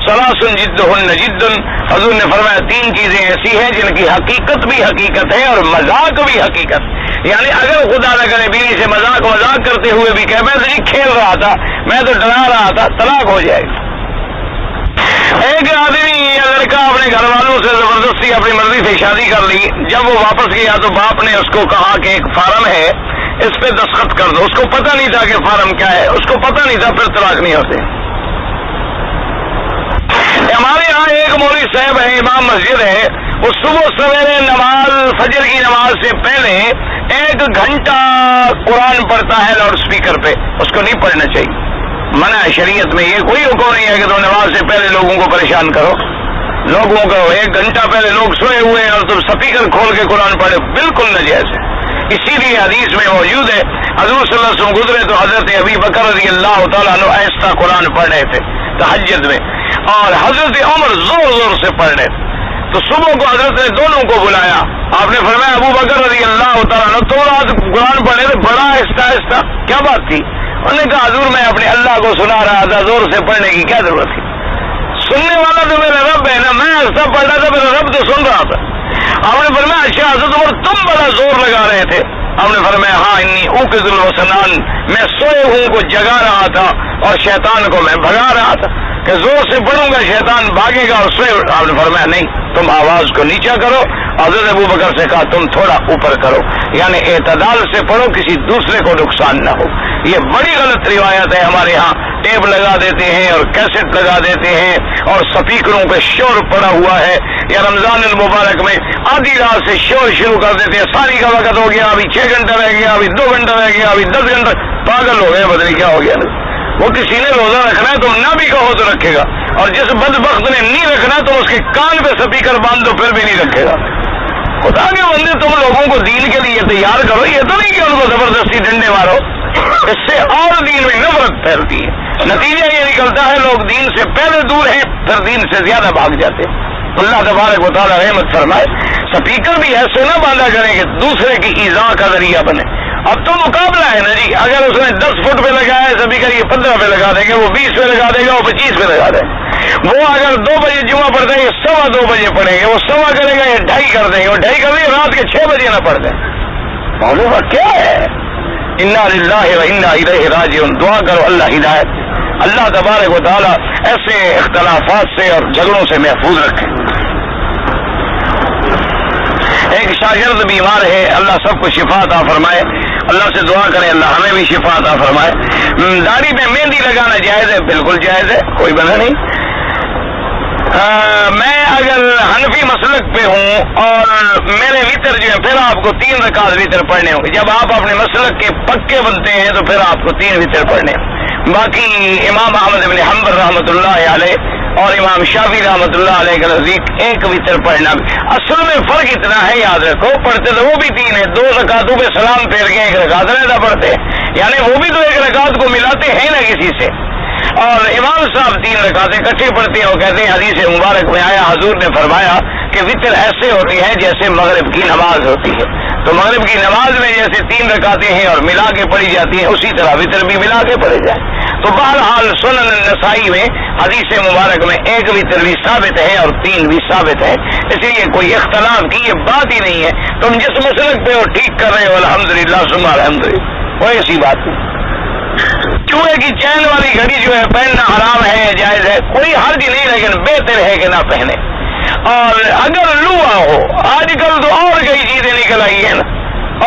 ثلاث جدہن جد، حضور نے فرمایا 3 چیزیں ایسی ہیں جن کی حقیقت بھی حقیقت ہے اور مذاق بھی حقیقت، یعنی اگر خدا نہ کرے بیوی سے مذاق کرتے ہوئے بھی کہ میں تو نہیں کھیل رہا تھا، میں تو ڈرا رہا تھا، طلاق ہو جائے گی۔ ایک آدمی یا لڑکا اپنے گھر والوں سے زبردستی اپنی مرضی سے شادی کر لی، جب وہ واپس گیا تو باپ نے اس کو کہا کہ ایک فارم ہے اس پہ دستخط کر دو، اس کو پتہ نہیں تھا کہ فارم کیا ہے، اس کو پتہ نہیں تھا، پھر طلاق نہیں ہوتے۔ ہمارے یہاں ایک مولوی صاحب ہے، امام مسجد ہے، وہ صبح سویرے نماز فجر کی نماز سے پہلے 1 گھنٹہ قرآن پڑھتا ہے لاؤڈ اسپیکر پہ، اس کو نہیں پڑھنا چاہیے، منع ہے شریعت میں، یہ کوئی حکم نہیں ہے کہ تم نماز سے پہلے لوگوں کو پریشان کرو، لوگوں کو 1 گھنٹہ پہلے لوگ سوئے ہوئے ہیں اور تم اسپیکر کھول کے قرآن پڑھے، بالکل ناجائز ہے۔ اسی لیے حدیث میں موجود ہے حضور صلی اللہ علیہ وسلم گزرے تو حضرت ابی بکر رضی اللہ تعالیٰ عنہ آہستہ قرآن پڑھ رہے تھے تہجد میں، اور حضرت عمر زور زور سے پڑھ رہے تھے، تو صبح کو حضرت نے دونوں کو بلایا. آپ نے فرمایا ابو بکر رضی اللہ تعالیٰ عنہ تو رات قرآن پڑھے تھے بڑا آہستہ آہستہ, کیا بات تھی؟ انہوں نے کہا حضور میں اپنے اللہ کو سنا رہا تھا, زور سے پڑھنے کی کیا ضرورت تھی؟ سننے والا تو میرا رب ہے نا, میں ایسا پڑھ رہا تھا, میرا رب تو سن رہا تھا. آپ نے فرمایا اچھا حضرت عمر تم بڑا زور لگا رہے تھے؟ آپ نے فرمایا ہاں انی اوقظ الحسنان, میں سوئے ہوں کو جگا رہا تھا اور شیطان کو میں بھگا رہا تھا کہ زور سے پڑھوں گا شیطان بھاگے گا اور سوئے. آپ نے فرمایا نہیں, تم آواز کو نیچا کرو. حضرت ابو بکر سے کہا تم تھوڑا اوپر کرو, یعنی اعتدال سے پڑھو, کسی دوسرے کو نقصان نہ ہو. یہ بڑی غلط روایت ہے ہمارے ہاں, ٹیپ لگا دیتے ہیں اور کیسٹ لگا دیتے ہیں اور سپیکروں پہ شور پڑا ہوا ہے. یا رمضان المبارک میں آدھی رات سے شور شروع کر دیتے ہیں, ساری کا وقت ہو گیا, ابھی 6 گھنٹہ رہ گیا, ابھی 2 گھنٹہ رہ گیا, ابھی 10 گھنٹہ. پاگل ہو گئے, بدلی کیا ہو گیا. وہ کسی نے روزہ رکھنا ہے, تم نہ بھی کہو تو رکھے گا, اور جس بدبخت نے نہیں رکھنا تو اس کے کان پہ سپیکر باندھ دو پھر بھی نہیں رکھے گا. خدا کے بندے تم لوگوں کو دین کے لیے تیار کرو, یہ تو نہیں کہ ان کو زبردستی ڈنڈے مارو, اس سے اور دین میں نفرت پھیلتی ہے. نتیجہ یہ نکلتا ہے لوگ دین سے پہلے دور ہیں, پھر دین سے زیادہ بھاگ جاتے ہیں. اللہ تبارک و تعالیٰ رحمت فرمائے. سپیکر بھی ایسے نہ باندھا کریں کہ دوسرے کی ایذا کا ذریعہ بنے. اب تو مقابلہ ہے نا جی, اگر اس نے 10 فٹ پہ لگایا ہے سپیکر, یہ 15 پہ لگا دیں گے, وہ 20 پہ لگا دے گا, وہ 25 پہ لگا دیں گے. وہ اگر 2 بجے جمعہ پڑھتے ہیں, یہ 2:15 بجے پڑھیں گے, وہ 2:15 کرے گا, یہ 2:30 کر دیں گے, وہ 2:30 کر دیں گے, رات کے 6 بجے نہ پڑھ دیں. معلوم کیا ہے؟ انا للہ و انا الیہ راجعون. دعا کرو اللہ ہدایت, اللہ تبارک و تعالیٰ ایسے اختلافات سے اور جھگڑوں سے محفوظ رکھے. ایک شاگرد بیمار ہے, اللہ سب کو شفا عطا فرمائے. اللہ سے دعا کریں اللہ ہمیں بھی شفا عطا فرمائے. داڑھی میں مہندی لگانا جائز ہے؟ بالکل جائز ہے, کوئی بنا نہیں. میں اگر حنفی مسلک پہ ہوں اور میرے وطر جو ہے, پھر آپ کو 3 رکعت وطر پڑھنے ہوں گے. جب آپ اپنے مسلک کے پکے بنتے ہیں تو پھر آپ کو 3 وطر پڑھنے ہوں. باقی امام احمد بن حنبل رحمۃ اللہ علیہ اور امام شافعی رحمۃ اللہ علیہ کے نزدیک 1 وطر پڑھنا. اصل میں فرق اتنا ہے, یاد رکھو, پڑھتے تو وہ بھی 3 ہیں, 2 رکعتوں پہ سلام پھیر کے 1 رکعت رہتا پڑھتے ہیں, یعنی وہ بھی تو 1 رکعت کو ملاتے ہیں نا کسی سے. اور امام صاحب 3 رکعتیں اکٹھے پڑھتے ہیں. وہ کہتے ہیں حدیث مبارک میں آیا, حضور نے فرمایا کہ وطر ایسے ہوتی ہے جیسے مغرب کی نماز ہوتی ہے. تو مغرب کی نماز میں جیسے 3 رکعتیں ہیں اور ملا کے پڑھی جاتی ہیں, اسی طرح وطر بھی ملا کے پڑھے جائیں. تو بہرحال سنن النسائی میں حدیث مبارک میں 1 وطر بھی ثابت ہے اور 3 بھی ثابت ہے, اس لیے کوئی اختلاف کی یہ بات ہی نہیں ہے. تم جس مسلک پہ ہو ٹھیک کر رہے ہو, الحمدللہ ثم الحمدللہ, کوئی ایسی بات نہیں. چوہے کی چین والی گھڑی جو ہے پہننا حرام ہے یا جائز ہے؟ کوئی حرج نہیں, لیکن بہتر ہے کہ نہ پہنے. اور اگر لوا ہو, آج کل تو اور کئی چیزیں نکل آئی ہیں نا,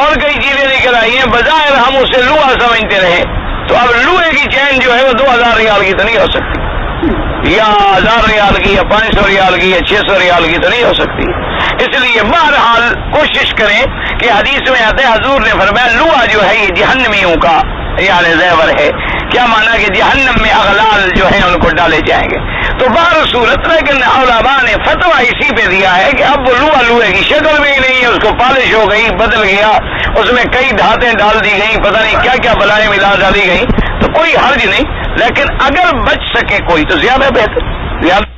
اور کئی چیزیں نکل آئی ہیں, بظاہر ہم اسے لوا سمجھتے رہے. تو اب لوہے کی چین جو ہے وہ 2000 ریال کی تو نہیں ہو سکتی, یا 1000 ریال کی, یا 500 ریال کی, یا 600 ریال کی تو نہیں ہو سکتی. اس لیے بہرحال کوشش کریں کہ حدیث میں آتے حضور نے فرمایا لوا جو ہے یہ جہنمیوں کا یعنی زیور ہے. کیا مانا کہ جہنم میں اغلال جو ہیں ان کو ڈالے جائیں گے. تو بہر صورت لیکن علماء نے فتویٰ اسی پہ دیا ہے کہ اب وہ لوہے کی شکل بھی نہیں ہے, اس کو پالش ہو گئی, بدل گیا, اس میں کئی دھاتیں ڈال دی گئیں, پتہ نہیں کیا کیا بلائیں ملا ڈالی گئیں, تو کوئی حرج نہیں. لیکن اگر بچ سکے کوئی تو زیادہ بہتر.